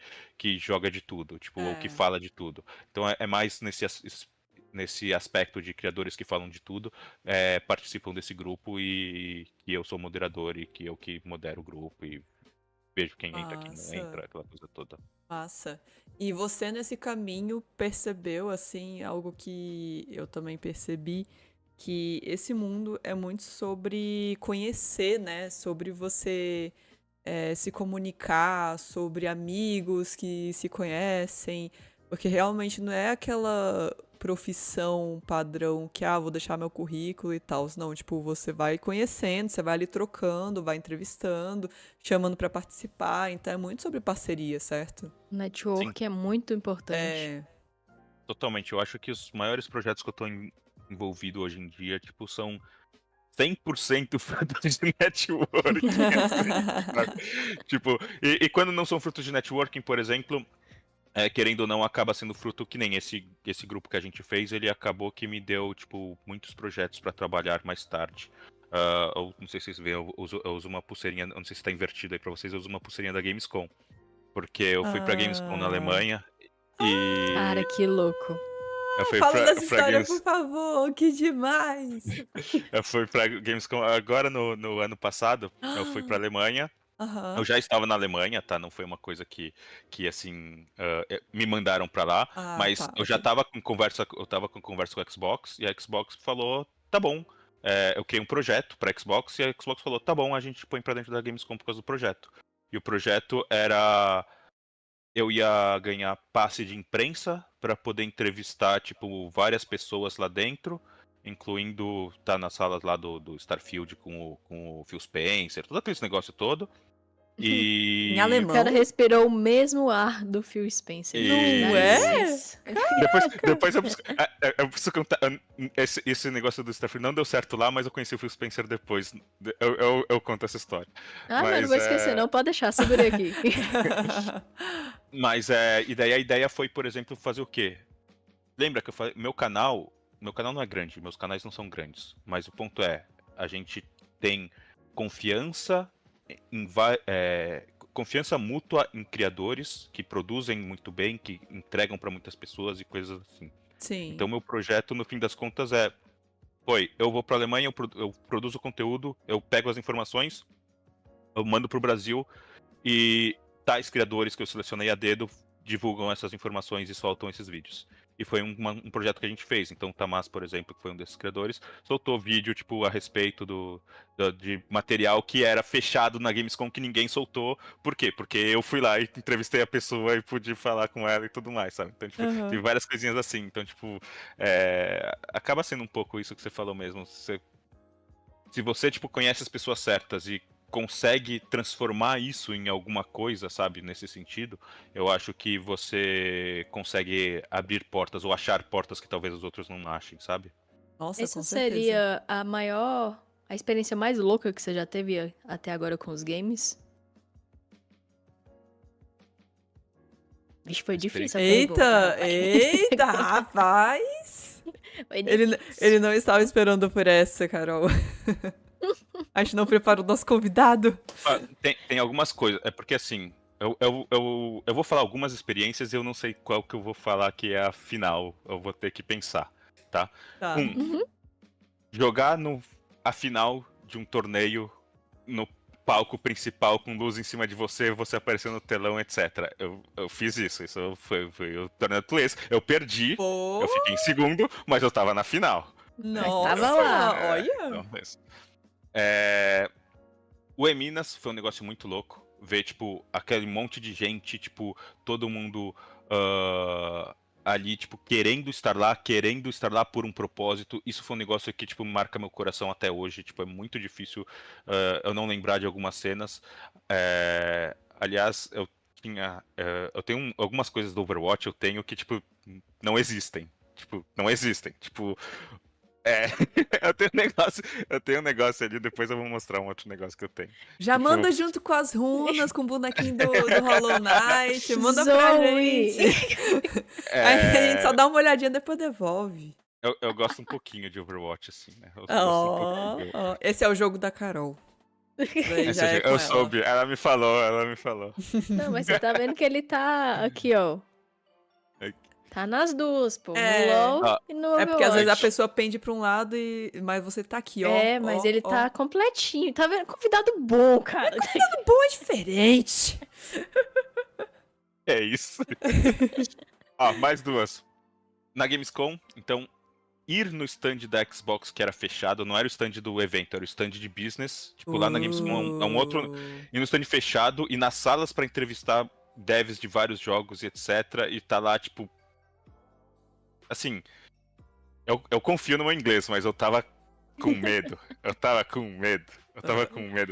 joga de tudo, tipo, ou que É. fala de tudo. Então é mais nesse aspecto de criadores que falam de tudo, participam desse grupo e que eu sou moderador e que eu que modero o grupo. vejo quem entra, quem não Massa. entra, aquela coisa toda. Massa. E você nesse caminho percebeu, assim, algo que eu também percebi, que esse mundo é muito sobre conhecer, né? Sobre você se comunicar, sobre amigos que se conhecem, porque realmente não é aquela profissão padrão que, vou deixar meu currículo e tal. Não, tipo, você vai conhecendo, você vai ali trocando, vai entrevistando, chamando pra participar. Então é muito sobre parceria, certo? O Sim, network é muito importante. É. totalmente. Eu acho que os maiores projetos que eu tô envolvido hoje em dia, tipo, são 100% frutos de networking, assim, sabe? Tipo, e quando não são frutos de networking, por exemplo, querendo ou não, acaba sendo fruto que nem esse grupo que a gente fez, ele acabou que me deu, tipo, muitos projetos pra trabalhar mais tarde. Eu não sei se vocês veem, eu uso uma pulseirinha, eu não sei se tá invertido aí pra vocês, eu uso uma pulseirinha da Gamescom. Porque eu fui pra Gamescom na Ah. Alemanha e Cara, que louco. eu fui Fala dessa pra história, por favor, que demais! eu fui pra Gamescom agora no ano passado, eu fui pra Alemanha. Eu Aham. já estava na Alemanha, tá? Não foi uma coisa que assim, me mandaram pra lá, Ah, mas tá, eu já ok. tava com conversa com a Xbox, e a Xbox falou, tá bom. Eu criei um projeto pra Xbox, e a Xbox falou, tá bom, a gente põe pra dentro da Gamescom por causa do projeto. E o projeto era, eu ia ganhar passe de imprensa pra poder entrevistar, tipo, várias pessoas lá dentro, incluindo tá nas salas lá do Starfield com o Phil Spencer, todo aquele negócio todo. Em E O cara alemão? respirou o mesmo ar do Phil Spencer. Não Dá E é? licença. depois eu preciso contar. Esse negócio do Starfield não deu certo lá, mas eu conheci o Phil Spencer depois. Eu conto essa história. Ah, não, não Mas vou esquecer, não. Pode deixar, segurei aqui. e daí a ideia foi, por exemplo, fazer o quê? Lembra que eu falei, meu canal não é grande, meus canais não são grandes, mas o ponto é, a gente tem confiança confiança mútua em criadores que produzem muito bem, que entregam para muitas pessoas e coisas assim. Então Sim. meu projeto, no fim das contas, eu vou para a Alemanha, eu produzo conteúdo, eu pego as informações, eu mando para o Brasil e tais criadores que eu selecionei a dedo divulgam essas informações e soltam esses vídeos. E foi um projeto que a gente fez. Então o Tamás, por exemplo, que foi um desses criadores, soltou vídeo tipo a respeito de material que era fechado na Gamescom que ninguém soltou. Por quê? Porque eu fui lá e entrevistei a pessoa e pude falar com ela e tudo mais, sabe? Então, tipo, tem Aham. várias coisinhas assim. Então, tipo, acaba sendo um pouco isso que você falou mesmo. Se você, tipo, conhece as pessoas certas e consegue transformar isso em alguma coisa, sabe, nesse sentido, eu acho que você consegue abrir portas ou achar portas que talvez os outros não achem, sabe? Nossa, Essa com certeza. seria a experiência mais louca que você já teve até agora com os games? Vixe, foi difícil a pergunta, Eita, rapaz. eita, rapaz! Foi Ele difícil. não estava esperando por essa, Carol. A gente não preparou o nosso convidado. Tem algumas coisas, é porque assim, eu vou falar algumas experiências e eu não sei qual que eu vou falar que é a final, eu vou ter que pensar, tá? Tá. Uhum. Jogar a final de um torneio no palco principal com luz em cima de você, você aparecendo no telão, etc. Eu fiz isso foi o torneio do Tuês. Eu perdi, Pô, eu fiquei em segundo, mas eu tava na final. Mas tava nossa, lá. olha. Então, é isso. O Eminas foi um negócio muito louco. Ver, tipo, aquele monte de gente, tipo, todo mundo ali, tipo, querendo estar lá por um propósito. Isso foi um negócio que, tipo, marca meu coração até hoje. Tipo, é muito difícil eu não lembrar de algumas cenas. Aliás, eu tenho algumas coisas do Overwatch, eu tenho que, tipo, não existem. Tipo, não existem. Tipo, é, eu tenho um negócio ali, depois eu vou mostrar um outro negócio que eu tenho. Já Tipo, manda junto com as runas, com o bonequinho do Hollow Knight. Manda pra Zoe! gente. Aí a gente só é, dá uma olhadinha e depois devolve. eu gosto um pouquinho de Overwatch, assim, né? Eu gosto um Ó, pouquinho. ó. Esse é o jogo da Carol. Isso daí já é com Eu ela. soube, ela me falou, ela me falou. Não, mas você tá vendo que ele tá aqui, ó. Tá nas duas, pô. É. No LoL Ah, e no É porque às vezes a Overwatch. pessoa pende pra um lado, mas você tá aqui, ó. É, mas ó, ele ó. tá completinho. Tá vendo? Convidado bom, cara. Bom é diferente. é isso. Mais duas. Na Gamescom, então, ir no stand da Xbox que era fechado, não era o stand do evento, era o stand de business. Tipo, lá na Gamescom é um outro. Ir no stand fechado e nas salas pra entrevistar devs de vários jogos e etc. E tá lá, tipo. Assim, eu confio no meu inglês, mas eu tava com medo. Eu tava com medo,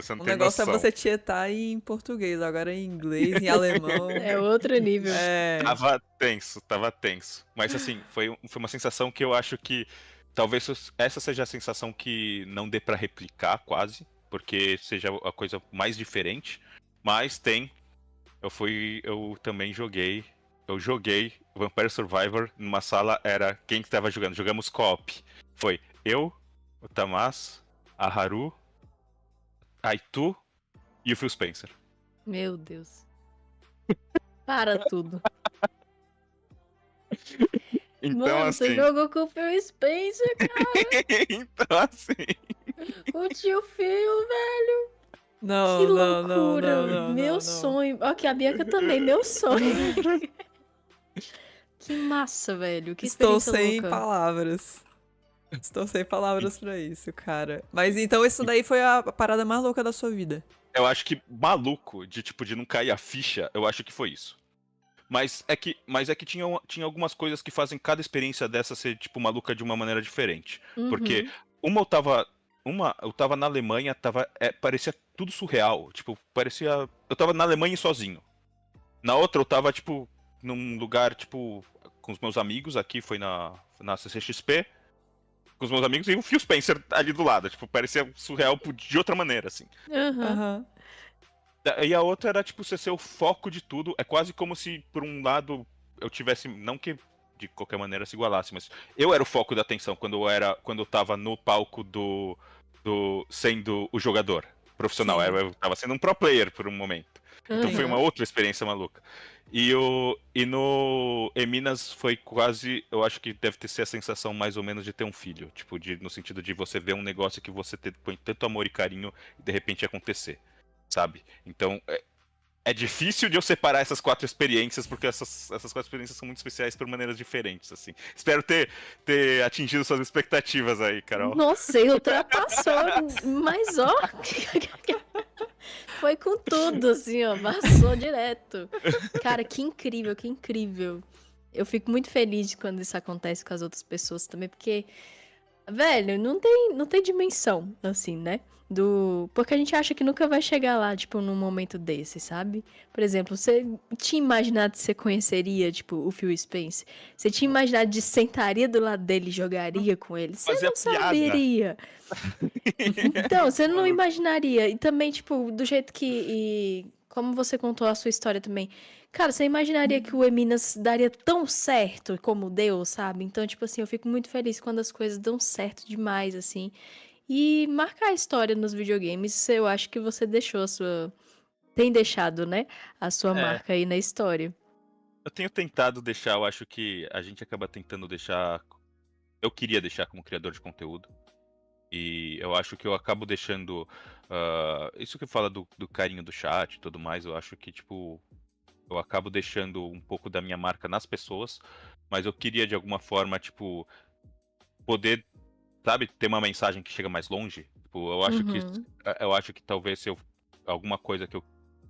você não O tem negócio noção. é você tietar em português, agora em inglês, em alemão. É outro nível. É. Tava tenso. Mas assim, foi uma sensação que eu acho que talvez essa seja a sensação que não dê pra replicar quase, porque seja a coisa mais diferente. Mas eu também joguei. Eu joguei Vampire Survivor numa sala, era quem que tava jogando? Jogamos co-op. Foi eu, o Tamás, a Haru, a Itu e o Phil Spencer. Meu Deus. Para tudo. Então, Mano, assim. você jogou com o Phil Spencer, Então, assim. o tio Phil, velho. Não, Que não, loucura. não, Meu não. sonho. Ok, a Bianca também, meu sonho. Que massa, velho. Que Estou experiência sem louca. palavras. Estou sem palavras pra isso, cara. Mas então isso daí foi a parada mais louca da sua vida. Eu acho que maluco de não cair a ficha, eu acho que foi isso. Mas é que tinha algumas coisas que fazem cada experiência dessa ser, tipo, maluca de uma maneira diferente. Porque Uhum. eu tava na Alemanha, parecia tudo surreal. Tipo, parecia. Eu tava na Alemanha sozinho. Na outra, eu tava, tipo, num lugar, tipo, com os meus amigos aqui, foi na CCXP, com os meus amigos, e o Phil Spencer ali do lado. Tipo, parecia surreal de outra maneira, assim. Aham. Aham. E a outra era, tipo, você ser o foco de tudo. É quase como se, por um lado, eu tivesse. Não que de qualquer maneira se igualasse, mas eu era o foco da atenção quando eu tava no palco sendo o jogador profissional. Sim. Eu tava sendo um pro player por um momento. Então foi uma Aham. outra experiência maluca. E no Minas foi quase. Eu acho que deve ter sido a sensação mais ou menos de ter um filho. Tipo, no sentido de você ver um negócio que você põe tanto amor e carinho e de repente acontecer. Sabe? Então, é difícil de eu separar essas quatro experiências, porque essas quatro experiências são muito especiais por maneiras diferentes, assim. Espero ter atingido suas expectativas aí, Carol. Nossa, ele ultrapassou, mas ó. Foi com tudo, assim, ó. Passou direto. Cara, que incrível, que incrível. Eu fico muito feliz quando isso acontece com as outras pessoas também, porque, velho, não tem dimensão, assim, né? Porque a gente acha que nunca vai chegar lá, tipo, num momento desse, sabe? Por exemplo, você tinha imaginado que você conheceria, tipo, o Phil Spencer? Você tinha imaginado de sentaria do lado dele e jogaria com ele? Você Fazia não piada. saberia. Então, você não Maluco. imaginaria. E também, tipo, do jeito como você contou a sua história também. Cara, você imaginaria que o Eminas daria tão certo como deu, sabe? Então, tipo assim, eu fico muito feliz quando as coisas dão certo demais, assim. E marcar a história nos videogames, eu acho que você deixou a sua. Tem deixado, né? A sua É, marca aí na história. eu tenho tentado deixar, eu acho que a gente acaba tentando deixar. Eu queria deixar como criador de conteúdo. E eu acho que eu acabo deixando. Isso que fala do carinho do chat e tudo mais, eu acho que, tipo. Eu acabo deixando um pouco da minha marca nas pessoas. Mas eu queria, de alguma forma, tipo. Poder, sabe, ter uma mensagem que chega mais longe. Tipo, Uhum. eu acho que talvez se eu. Alguma coisa que eu.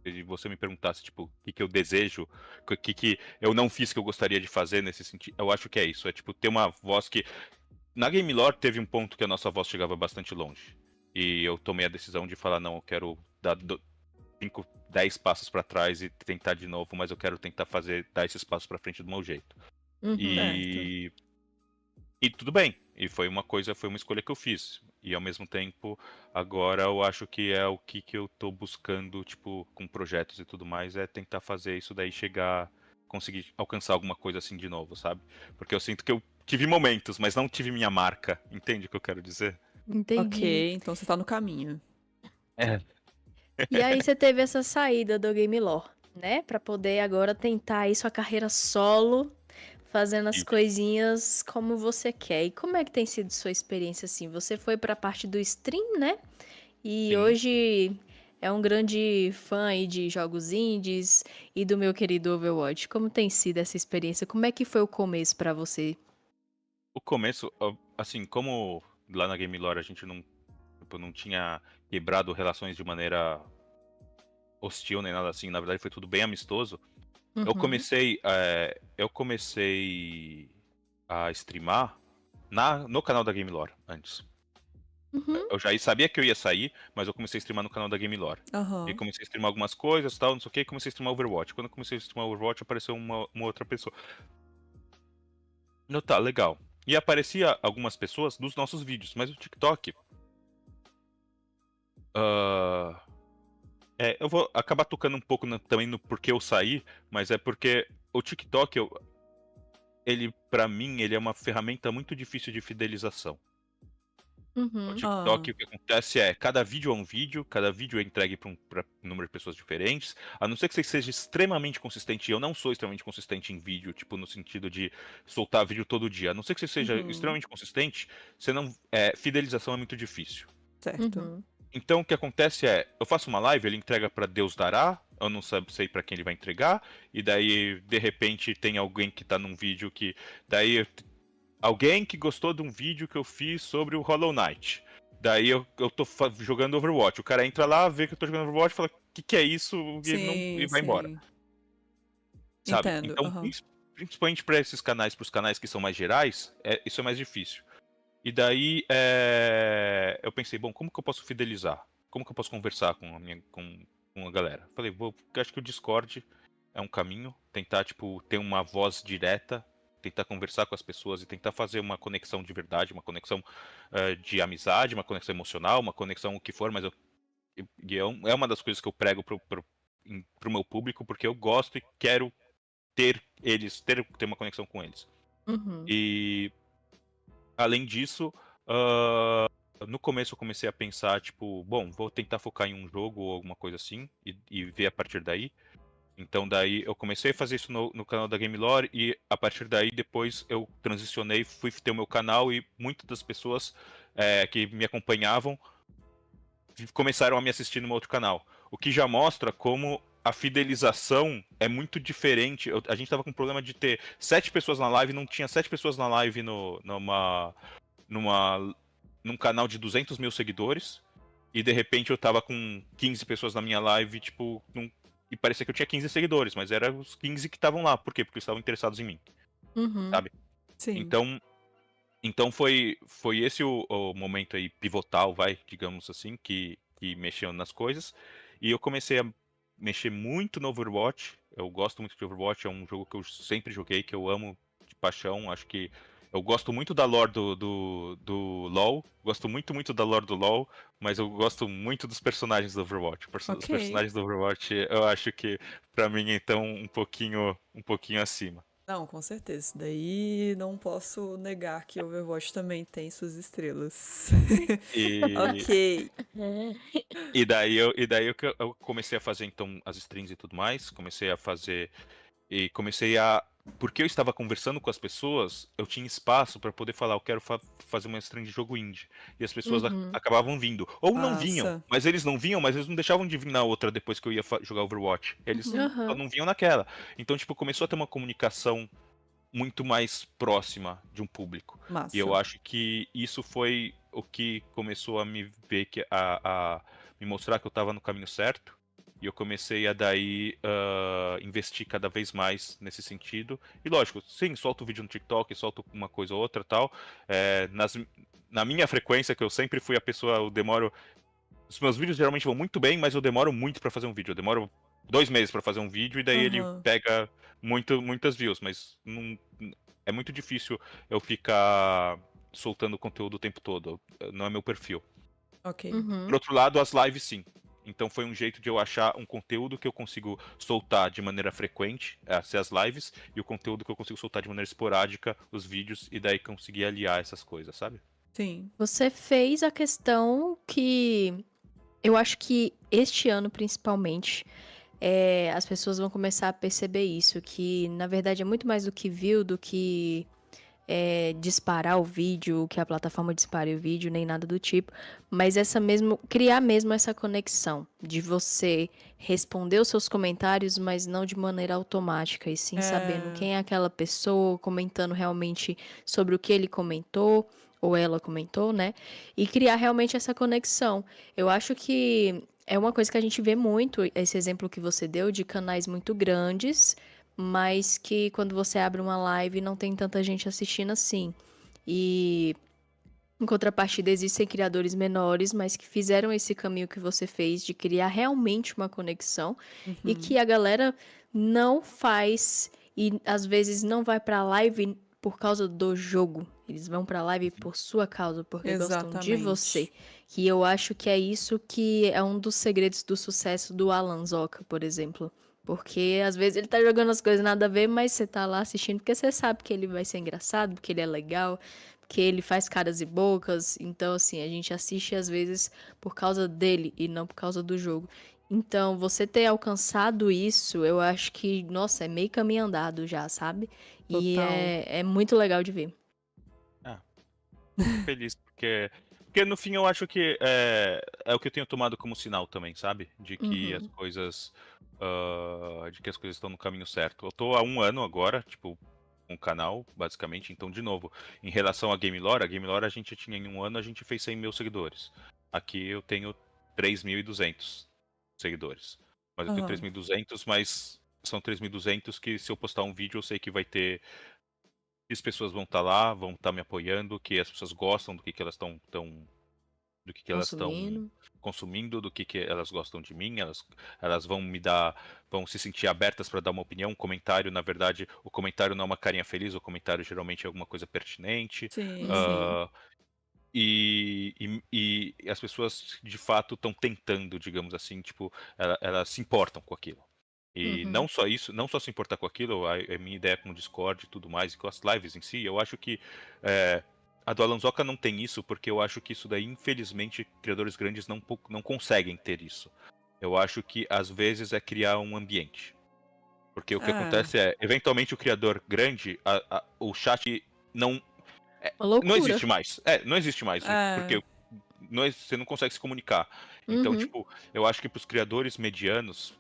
Se você me perguntasse, tipo, o que eu desejo, o que eu não fiz que eu gostaria de fazer nesse sentido, eu acho que é isso. É, tipo, ter uma voz que. Na Game Lore teve um ponto que a nossa voz chegava bastante longe. E eu tomei a decisão de falar, não, eu quero dar 5, 10 passos pra trás e tentar de novo, mas eu quero tentar dar esses passos pra frente do meu jeito. Uhum. E tudo bem. E foi uma escolha que eu fiz. E ao mesmo tempo, agora eu acho que é o que eu tô buscando, tipo, com projetos e tudo mais, é tentar fazer isso daí conseguir alcançar alguma coisa assim de novo, sabe? Porque eu sinto que eu tive momentos, mas não tive minha marca. Entende o que eu quero dizer? Entendi. Ok, então você tá no caminho. É. E aí você teve essa saída do Game Lore, né? Pra poder agora tentar aí sua carreira solo, fazendo as Isso. coisinhas como você quer. E como é que tem sido sua experiência assim? Você foi pra parte do stream, né? E Sim. hoje é um grande fã aí de jogos indies e do meu querido Overwatch. Como tem sido essa experiência? Como é que foi o começo pra você? O começo, assim, como lá na Game Lore a gente não, tipo, não tinha quebrado relações de maneira hostil nem nada assim, na verdade foi tudo bem amistoso. Uhum, Eu comecei a streamar no canal da Game Lore antes. uhum, Eu já sabia que eu ia sair, mas eu comecei a streamar no canal da Game Lore. E Aham. comecei a streamar algumas coisas, tal, não sei o que, e comecei a streamar Overwatch. Quando eu comecei a streamar Overwatch, apareceu uma outra pessoa. Eu, tá, legal. E aparecia algumas pessoas dos nossos vídeos, mas o TikTok. ah, eu vou acabar tocando um pouco também no porquê eu saí, mas é porque o TikTok, ele, pra mim, ele é uma ferramenta muito difícil de fidelização. O uhum, Ah, TikTok, o que acontece é, cada vídeo é um vídeo, cada vídeo é entregue para um número de pessoas diferentes, a não ser que você seja extremamente consistente, e eu não sou extremamente consistente em vídeo, tipo, no sentido de soltar vídeo todo dia, a não ser que você seja uhum. extremamente consistente, você não, fidelização é muito difícil. Certo. uhum, Então, o que acontece é, eu faço uma live, ele entrega para Deus dará, eu não sei para quem ele vai entregar, e daí, de repente, tem alguém que tá num vídeo que, daí alguém que gostou de um vídeo que eu fiz sobre o Hollow Knight. Daí eu tô jogando Overwatch. O cara entra lá, vê que eu tô jogando Overwatch, fala, o que é isso? E ele não e Sim, vai embora. sim. Sabe? Entendo. Então, Aham. principalmente para esses canais, pros canais que são mais gerais, isso é mais difícil. E daí eu pensei, bom, como que eu posso fidelizar? Como que eu posso conversar com a galera? Falei, acho que o Discord é um caminho, tentar, tipo, ter uma voz direta, tentar conversar com as pessoas e tentar fazer uma conexão de verdade, uma conexão de amizade, uma conexão emocional, uma conexão o que for, mas é uma das coisas que eu prego pro meu público, porque eu gosto e quero ter uma conexão com eles. uhum, E além disso, no começo eu comecei a pensar, tipo, bom, vou tentar focar em um jogo ou alguma coisa assim e ver a partir daí. Então daí eu comecei a fazer isso no canal da Game Lore e a partir daí depois eu transicionei, fui ter o meu canal e muitas das pessoas que me acompanhavam começaram a me assistir no meu outro canal. O que já mostra como a fidelização é muito diferente. A gente tava com um problema de ter 7 pessoas na live, não tinha 7 pessoas na live numa, num canal de 200 mil seguidores. E de repente eu tava com 15 pessoas na minha live, tipo, e parecia que eu tinha 15 seguidores, mas eram os 15 que estavam lá. Por quê? Porque eles estavam interessados em mim, uhum, sabe? Sim. Então, foi esse o momento aí pivotal, vai, digamos assim, que mexeu nas coisas. E eu comecei a mexer muito no Overwatch. Eu gosto muito de Overwatch, é um jogo que eu sempre joguei, que eu amo de paixão. Acho que eu gosto muito da lore do LoL, gosto muito, muito da lore do LoL, mas eu gosto muito dos personagens do Overwatch. Os Ok. personagens do Overwatch, eu acho que, pra mim, então, um pouquinho acima. Não, com certeza. Daí não posso negar que Overwatch também tem suas estrelas. E Ok. E daí eu comecei a fazer então as streams e tudo mais, comecei a fazer e comecei a porque eu estava conversando com as pessoas, eu tinha espaço para poder falar, eu quero fazer uma stream de jogo indie. E as pessoas uhum, acabavam vindo, ou não vinham, Massa. mas eles não deixavam de vir na outra depois que eu ia jogar Overwatch. Eles Uhum. só aham, não vinham naquela. Então, tipo, começou a ter uma comunicação muito mais próxima de um público. E eu Massa. acho que isso foi o que começou a me ver a me mostrar que eu estava no caminho certo. E eu comecei a daí investir cada vez mais nesse sentido. E lógico, sim, solto vídeo no TikTok, solto uma coisa ou outra tal. Na minha frequência, que eu sempre fui a pessoa, eu demoro. Os meus vídeos geralmente vão muito bem, mas eu demoro muito para fazer um vídeo. Eu demoro 2 meses para fazer um vídeo e daí ele Aham. pega muitas views, mas não, é muito difícil eu ficar soltando conteúdo o tempo todo. Não é meu perfil. Ok. Por uhum, outro lado, as lives sim. Então foi um jeito de eu achar um conteúdo que eu consigo soltar de maneira frequente, ser as lives, e o conteúdo que eu consigo soltar de maneira esporádica, os vídeos, e daí conseguir aliar essas coisas, sabe? Sim. Você fez a questão que eu acho que este ano, principalmente, as pessoas vão começar a perceber isso, que na verdade é muito mais do que view, do que disparar o vídeo, que a plataforma dispare o vídeo, nem nada do tipo, mas criar mesmo essa conexão de você responder os seus comentários, mas não de maneira automática, e sim sabendo É, quem é aquela pessoa, comentando realmente sobre o que ele comentou, ou ela comentou, né? E criar realmente essa conexão. Eu acho que é uma coisa que a gente vê muito, esse exemplo que você deu de canais muito grandes, mas que quando você abre uma live não tem tanta gente assistindo assim. E em contrapartida, existem criadores menores, mas que fizeram esse caminho que você fez de criar realmente uma conexão e uhum, que a galera não faz e às vezes não vai pra live por causa do jogo. Eles vão pra live por sua causa, porque gostam de você. exatamente. E eu acho que é isso que é um dos segredos do sucesso do Alan Zoca, por exemplo. Porque às vezes ele tá jogando as coisas nada a ver, mas você tá lá assistindo porque você sabe que ele vai ser engraçado, porque ele é legal, porque ele faz caras e bocas. Então, assim, a gente assiste às vezes por causa dele e não por causa do jogo. Então, você ter alcançado isso, eu acho que, nossa, é meio caminho andado já, sabe? E Total. é muito legal de ver. Ah, fico feliz, porque no fim eu acho que é o que eu tenho tomado como sinal também, sabe? Uhum. De que as coisas estão no caminho certo. Eu tô há um ano agora, tipo, com o canal, basicamente. Então, de novo, em relação a Game Lore a gente tinha em um ano, a gente fez 100 mil seguidores. Aqui eu tenho 3.200 seguidores. Mas eu tenho Aham. 3.200, mas são 3.200 que se eu postar um vídeo eu sei que vai ter as pessoas vão estar lá, vão estar me apoiando, que as pessoas gostam do que elas estão do que elas estão Consumindo. consumindo, do que elas gostam de mim, elas vão se sentir abertas para dar uma opinião, um comentário, na verdade, o comentário não é uma carinha feliz, o comentário geralmente é alguma coisa pertinente. Sim, sim. Uhum. ah, e as pessoas de fato estão tentando, digamos assim, tipo, elas se importam com aquilo. E Uhum. não só isso, não só se importar com aquilo, a minha ideia com o Discord e tudo mais, e com as lives em si, eu acho que é, a do Alanzoca não tem isso, porque eu acho que isso daí, infelizmente, criadores grandes não conseguem ter isso. Eu acho que às vezes é criar um ambiente. Porque o que É, acontece é, eventualmente o criador grande, o chat não, Uma não loucura. existe mais. Não existe mais, é, porque você não consegue se comunicar. Então, Uhum. tipo, eu acho que para os criadores medianos,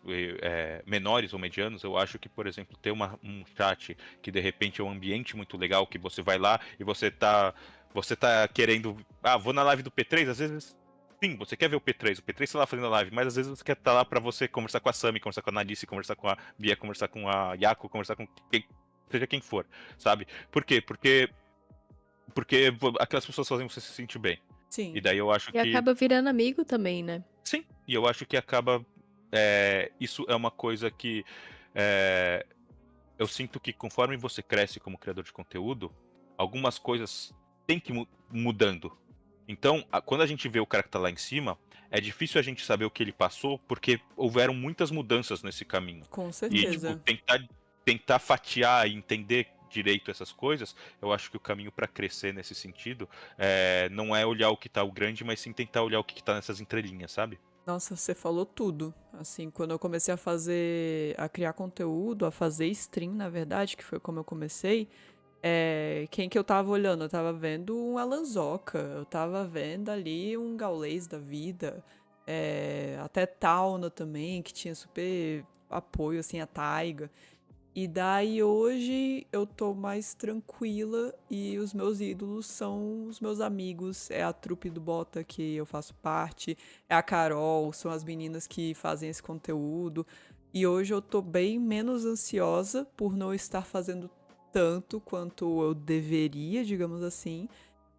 menores ou medianos, eu acho que, por exemplo, ter um chat que de repente é um ambiente muito legal, que você vai lá e você tá querendo, vou na live do P3, às vezes, sim, você quer ver o P3 tá lá fazendo a live, mas às vezes você quer estar lá para você conversar com a Sami, conversar com a Nalice, conversar com a Bia, conversar com a Yako, conversar com seja quem for, sabe? Por quê? Porque aquelas pessoas fazem você se sentir bem. E sim. daí eu acho E que acaba virando amigo também, né? sim, e eu acho que acaba. Isso é uma coisa que é, eu sinto que conforme você cresce como criador de conteúdo, algumas coisas têm que mudando. Então, quando a gente vê o cara que tá lá em cima, é difícil a gente saber o que ele passou, porque houveram muitas mudanças nesse caminho. Com E, tipo, certeza. tentar fatiar e entender direito essas coisas, eu acho que o caminho para crescer nesse sentido não é olhar o que tá o grande, mas sim tentar olhar o que tá nessas entrelinhas, sabe? Nossa, você falou tudo. Assim, quando eu comecei a criar conteúdo, a fazer stream, na verdade, que foi como eu comecei, quem que eu tava olhando? Eu tava vendo um Alanzoca, eu tava vendo ali um Gaules da vida, até Tauna também, que tinha super apoio, assim, a Taiga. E daí hoje eu tô mais tranquila e os meus ídolos são os meus amigos, é a trupe do Bota que eu faço parte, é a Carol, são as meninas que fazem esse conteúdo. E hoje eu tô bem menos ansiosa por não estar fazendo tanto quanto eu deveria, digamos assim.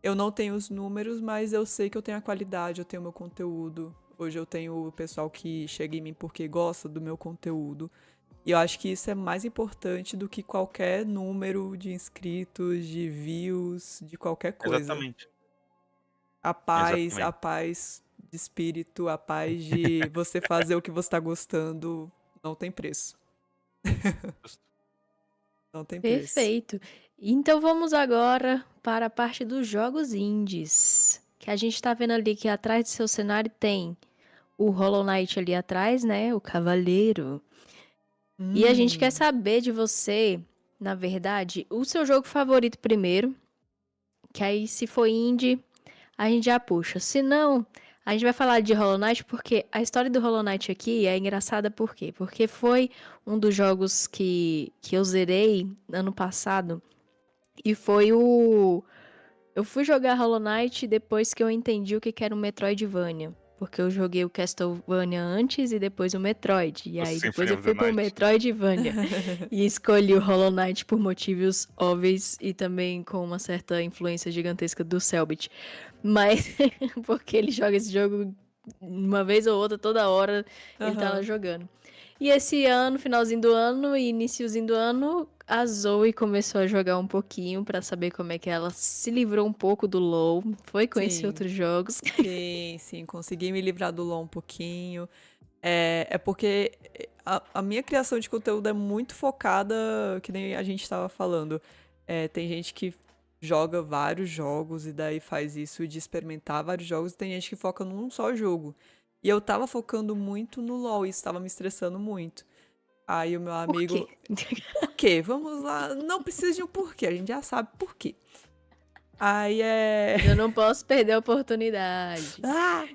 Eu não tenho os números, mas eu sei que eu tenho a qualidade, eu tenho meu conteúdo. Hoje eu tenho o pessoal que chega em mim porque gosta do meu conteúdo. E eu acho que isso é mais importante do que qualquer número de inscritos, de views, de qualquer coisa. Exatamente. A Exatamente. paz de espírito, a paz de você fazer o que você tá gostando, não tem preço. Não tem preço. Perfeito. Então vamos agora para a parte dos jogos indies. Que a gente tá vendo ali que atrás do seu cenário tem o Hollow Knight ali atrás, né? O Cavaleiro. E a gente quer saber de você, na verdade, o seu jogo favorito primeiro. Que aí, se for indie, a gente já puxa. Se não, a gente vai falar de Hollow Knight porque a história do Hollow Knight aqui é engraçada por quê? Porque foi um dos jogos que eu zerei ano passado e foi o... Eu fui jogar Hollow Knight depois que eu entendi o que era um Metroidvania. Porque eu joguei o Castlevania antes e depois o Metroid. E O aí depois Symphony eu of the fui pro Night. Metroidvania. E escolhi o Hollow Knight por motivos óbvios e também com uma certa influência gigantesca do Cellbit. Mas porque ele joga esse jogo uma vez ou outra, toda hora ele tá lá Aham. jogando. E esse ano, finalzinho do ano e iniciozinho do ano, a Zoe começou a jogar um pouquinho pra saber como é que ela se livrou um pouco do LoL, foi conhecer Sim, outros jogos. sim, consegui me livrar do LoL um pouquinho. É porque a minha criação de conteúdo é muito focada, que nem a gente tava falando. Tem gente que joga vários jogos e daí faz isso de experimentar vários jogos, e tem gente que foca num só jogo. E eu tava focando muito no LoL e isso tava me estressando muito. Aí o meu Por quê? amigo, por quê? Vamos lá, não precisa de um porquê, a gente já sabe por quê. Aí Eu não posso perder a oportunidade. Ah!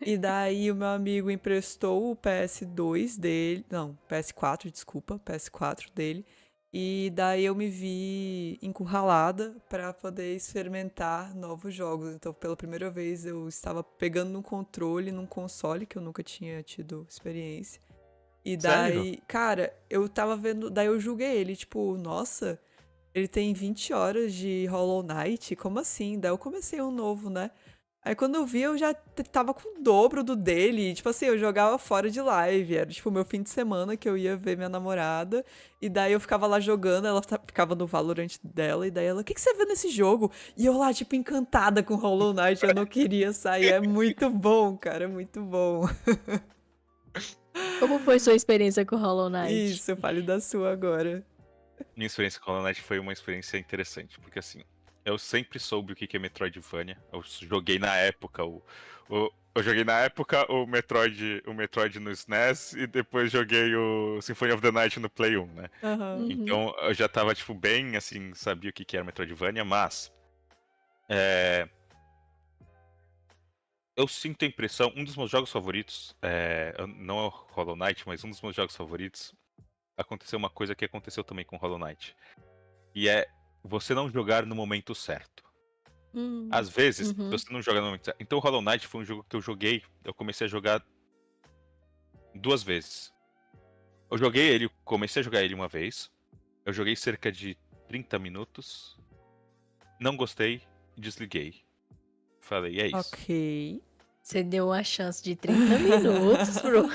E daí o meu amigo emprestou o PS2 dele. Não, PS4, desculpa, PS4 dele. E daí eu me vi encurralada pra poder experimentar novos jogos. Então, pela primeira vez, eu estava pegando no controle, num console que eu nunca tinha tido experiência. E Sério? daí, cara, eu tava vendo. Daí eu julguei ele, tipo, nossa, ele tem 20 horas de Hollow Knight? Como assim? Daí eu comecei um novo, né? Aí quando eu vi, eu já tava com o dobro do dele. E, tipo assim, eu jogava fora de live. Era tipo o meu fim de semana que eu ia ver minha namorada. E daí eu ficava lá jogando, ela ficava no Valorant dela. E daí ela, o que você vê nesse jogo? E eu lá, tipo, encantada com Hollow Knight. Eu não queria sair. É muito bom, cara, é muito bom. Como foi sua experiência com Hollow Knight? Isso, eu fale da sua agora. Minha experiência com Hollow Knight foi uma experiência interessante, porque assim, eu sempre soube o que é Metroidvania. Eu joguei na época eu joguei na época o Metroid no SNES e depois joguei o Symphony of the Night no Play 1, né? Aham. Uhum. Então eu já tava, tipo, bem, assim, sabia o que era Metroidvania, mas é, eu sinto a impressão, um dos meus jogos favoritos, não é o Hollow Knight, mas um dos meus jogos favoritos, aconteceu uma coisa que aconteceu também com Hollow Knight. E é você não jogar no momento certo. Às vezes, Uhum. você não joga no momento certo. Então, Hollow Knight foi um jogo que eu comecei a jogar duas vezes. Comecei a jogar ele uma vez. Eu joguei cerca de 30 minutos. Não gostei, desliguei. Falei, é isso. Ok. Você deu uma chance de 30 minutos pro...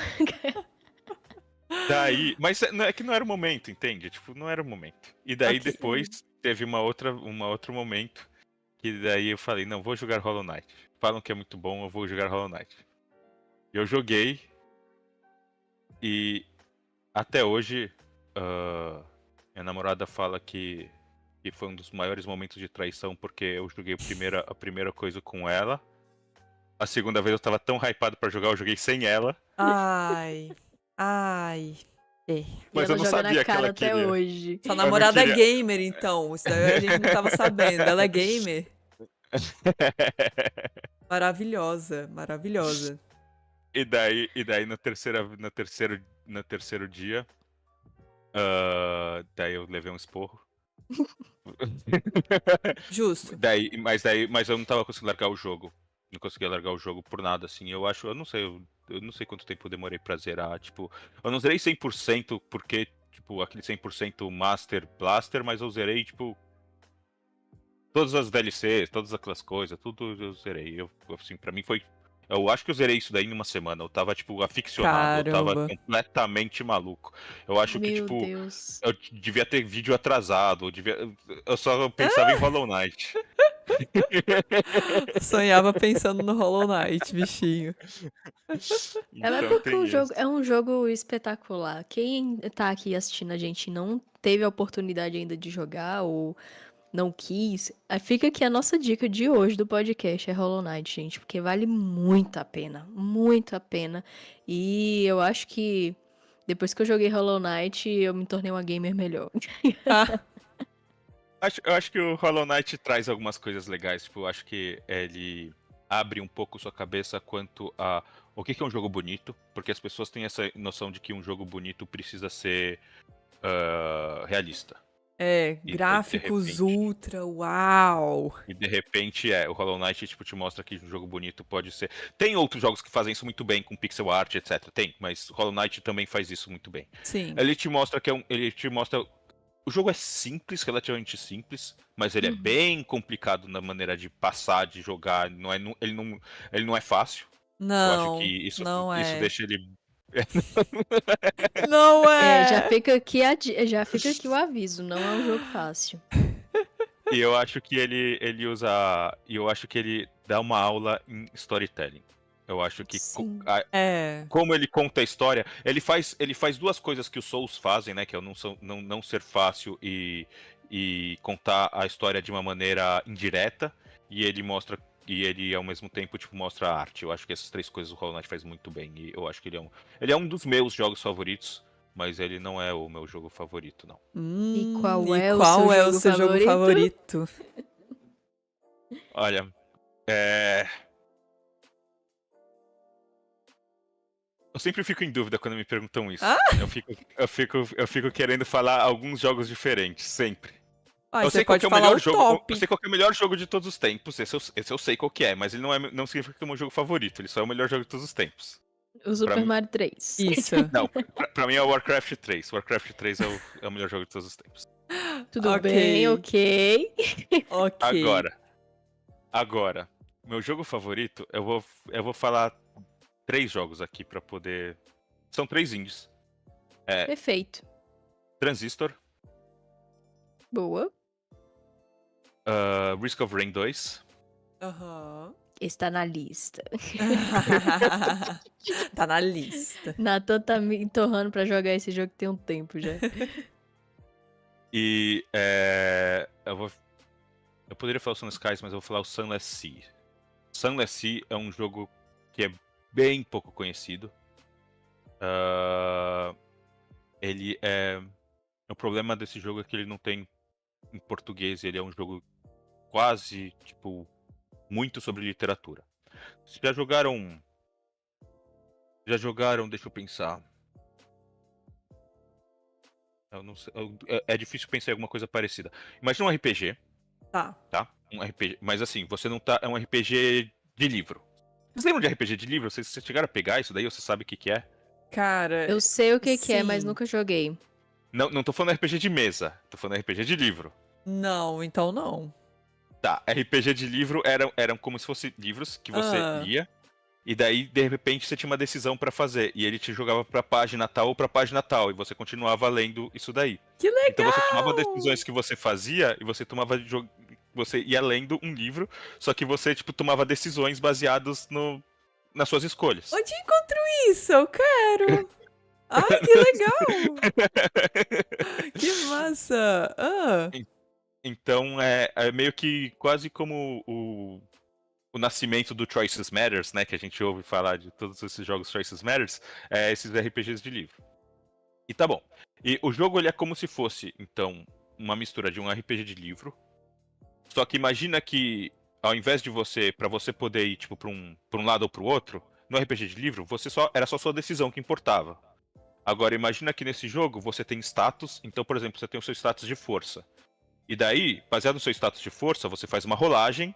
Daí, mas é que não era o momento, entende? Tipo, não era o momento. E daí Ok. depois teve uma outro momento que daí eu falei, não, vou jogar Hollow Knight. Falam que é muito bom, eu vou jogar Hollow Knight. Eu joguei e até hoje minha namorada fala que foi um dos maiores momentos de traição porque eu joguei a primeira coisa com ela. A segunda vez eu tava tão hypado pra jogar, eu joguei sem ela, Ai. Ai. É. E mas eu ela não joga na sabia que ela cara até queria. hoje. Sua Eu não namorada é queria. gamer, então. Isso daí a gente não tava sabendo. Ela é gamer? Maravilhosa, maravilhosa. E daí no terceiro dia, daí eu levei um esporro. Justo. Mas eu não tava conseguindo largar o jogo. Não conseguia largar o jogo por nada, assim. Eu não sei quanto tempo eu demorei pra zerar. Tipo, eu não zerei 100% porque, tipo, aquele 100% Master Blaster, mas eu zerei, tipo, todas as DLCs, todas aquelas coisas, tudo eu zerei. Assim, pra mim foi. Eu acho que eu zerei isso daí em uma semana. Eu tava, tipo, aficionado, eu tava Caramba. completamente maluco. Eu acho que, Meu tipo, Deus. eu devia ter vídeo atrasado, eu só pensava em Hollow Knight. Sonhava pensando no Hollow Knight, bichinho. É Então porque o tem jogo isso. é um jogo espetacular. Quem tá aqui assistindo a gente e não teve a oportunidade ainda de jogar ou não quis, fica aqui a nossa dica de hoje do podcast, é Hollow Knight, gente, porque vale muito a pena, muito a pena. E eu acho que depois que eu joguei Hollow Knight, eu me tornei uma gamer melhor. Ah, Eu acho que o Hollow Knight traz algumas coisas legais. Tipo, eu acho que ele abre um pouco sua cabeça quanto a o que é um jogo bonito, porque as pessoas têm essa noção de que um jogo bonito precisa ser realista. E de gráficos repente, ultra, uau! o Hollow Knight tipo, te mostra que um jogo bonito pode ser. Tem outros jogos que fazem isso muito bem, com pixel art, etc. Tem, mas Hollow Knight também faz isso muito bem. Sim. Ele te mostra que ele te mostra. O jogo é simples, relativamente simples, mas ele é Uhum. bem complicado na maneira de passar, de jogar. Ele não é fácil. Eu acho que Não, não isso é. deixa ele. Não Já é! fica aqui já fica aqui o aviso, não é um jogo fácil. E eu acho que ele usa. E eu acho que ele dá uma aula em storytelling. Eu acho que Sim. É. como ele conta a história, ele faz duas coisas que os Souls fazem, né? Que é não ser fácil e contar a história de uma maneira indireta. E ele mostra. E ele, ao mesmo tempo, tipo, mostra a arte. Eu acho que essas três coisas o Hollow Knight faz muito bem. E eu acho que ele é um dos meus jogos favoritos, mas ele não é o meu jogo favorito, não. E qual E é o qual seu é o jogo seu jogo favorito? Olha, eu sempre fico em dúvida quando me perguntam isso. Ah? Eu fico querendo falar alguns jogos diferentes, sempre. Ah, Eu você sei qual que pode é o falar melhor o jogo. Eu top. sei qual que é o melhor jogo de todos os tempos. Esse eu sei qual que é, mas ele não significa que é o meu jogo favorito. Ele só é o melhor jogo de todos os tempos. O Pra Super mim, Mario 3. Isso. não, pra mim é o Warcraft 3. Warcraft 3 é o melhor jogo de todos os tempos. Tudo Ok. bem, ok. Ok. Agora, meu jogo favorito, eu vou falar 3 jogos aqui pra poder. São 3 indies. Perfeito. Transistor, Boa. Risk of Rain 2. Aham. Está na lista. Tá na lista. Natan tá me entorrando pra jogar esse jogo tem um tempo já. E eu poderia falar o Sun Skies, mas eu vou falar o Sunless Sea. Sunless Sea é um jogo que é bem pouco conhecido. Ele é. O problema desse jogo é que ele não tem em português, ele é um jogo quase, tipo, muito sobre literatura. Vocês já jogaram. Deixa eu pensar. Eu não sei, é difícil pensar em alguma coisa parecida. Imagina um RPG, Tá. tá? Um RPG, mas assim, você não tá. É um RPG de livro. Vocês lembram de RPG de livro? Vocês chegaram a pegar isso daí? Ou você sabe o que é? Cara, Eu sei o que é, mas sim. nunca joguei. Não tô falando RPG de mesa, tô falando RPG de livro. Não, então não. Tá, RPG de livro eram como se fossem livros que você lia, e daí, de repente, você tinha uma decisão pra fazer, e ele te jogava pra página tal ou pra página tal, e você continuava lendo isso daí. Que legal! Então você tomava decisões que você fazia, e você ia lendo um livro, só que você, tipo, tomava decisões baseadas nas suas escolhas. Onde encontro isso? Eu quero! Ai, que legal! Que massa! Então é meio que quase como o nascimento do Choices Matters, né? Que a gente ouve falar de todos esses jogos Choices Matters, esses RPGs de livro. E tá bom. E o jogo ele é como se fosse, então, uma mistura de um RPG de livro. Só que imagina que, ao invés de pra você poder ir, tipo, pra um lado ou pro outro, no RPG de livro, era só sua decisão que importava. Agora, imagina que nesse jogo você tem status. Então, por exemplo, você tem o seu status de força. E daí, baseado no seu status de força, você faz uma rolagem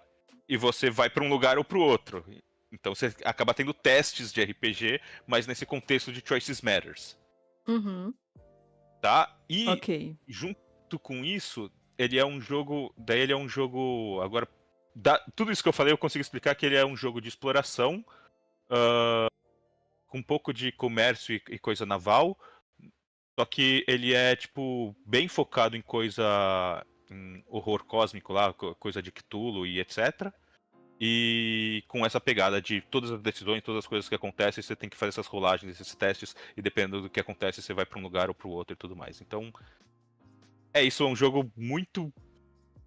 e você vai pra um lugar ou pro outro. Então você acaba tendo testes de RPG, mas nesse contexto de Choices Matters. Uhum. Tá? E Ok. junto com isso, ele é um jogo. Daí ele é um jogo. Agora, tudo isso que eu falei, eu consigo explicar que ele é um jogo de exploração, com um pouco de comércio e coisa naval. Só que ele é, tipo, bem focado em em horror cósmico lá, coisa de Cthulhu e etc. E com essa pegada de todas as decisões, todas as coisas que acontecem, você tem que fazer essas rolagens, esses testes, e dependendo do que acontece, você vai pra um lugar ou pro outro e tudo mais. Então, isso é um jogo muito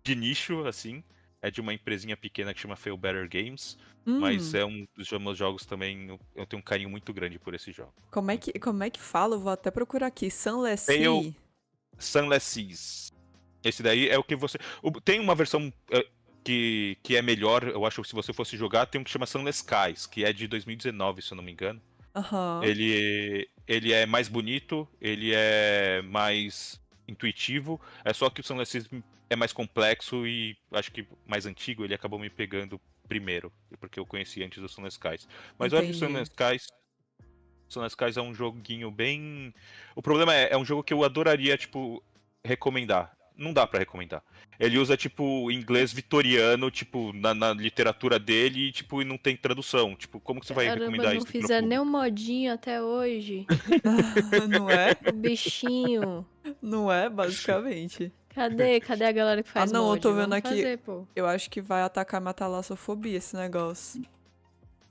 de nicho, assim. É de uma empresinha pequena que chama Feel Better Games. Hum, Mas é um dos meus jogos também. Eu tenho um carinho muito grande por esse jogo. como é que fala? Eu vou até procurar aqui. Fail Sunless. Sunless Seas. Esse daí é o que você. Tem uma versão que é melhor, eu acho que se você fosse jogar, tem um que chama Sunless Skies, que é de 2019, se eu não me engano. Aham. Ele é mais bonito, ele é mais intuitivo, é só que o Sunless Seas é mais complexo e acho que mais antigo, ele acabou me pegando primeiro, porque eu conheci antes do Sunless Skies. Mas eu acho que o Entendi. Sunless Skies é um joguinho bem. O problema é um jogo que eu adoraria, tipo, recomendar. Não dá pra recomendar. Ele usa, tipo, inglês vitoriano, tipo, na literatura dele e, tipo, e não tem tradução. Tipo, como que você vai Caramba, recomendar não isso pro fizeram nem um público? modinho até hoje. Não é? O bichinho. Não é, basicamente. Cadê a galera que Ah, faz não, eu mod? tô vendo Vamos aqui. fazer, pô. Eu acho que vai atacar minha talassofobia esse negócio.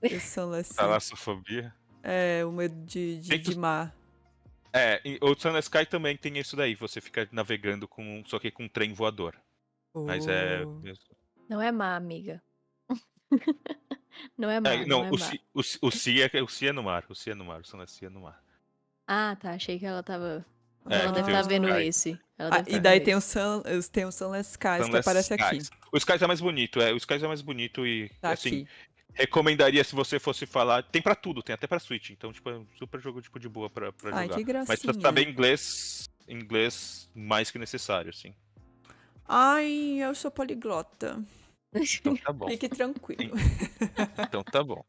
Esse Sunless Sea. Talassofobia. É, o medo Tem de que- mar. E o Sunless Sky também tem isso daí. Você fica navegando só que com um trem voador. Mas é. Oh. Não é má, amiga. Não é má, não Não, é o má. Sea o Sea é no mar. O Sea é no mar. O Sunless Sea é no mar. Ah, tá. Achei que ela tava. Ela Que deve tem o estar vendo Sky. esse. Ela Ah, deve e estar daí vendo tem o, esse. tem o Sunless Skies que Sunless aparece aqui. Skies. O Skies é mais bonito, O Skies é mais bonito e, Tá assim, aqui. recomendaria se você fosse falar. Tem pra tudo, tem até pra Switch. Então, tipo, é um super jogo tipo, de boa pra Ai, jogar. que Mas precisa gracinha. saber inglês mais que necessário, assim. Ai, eu sou poliglota. Então tá bom. Fique tranquilo. Então tá bom.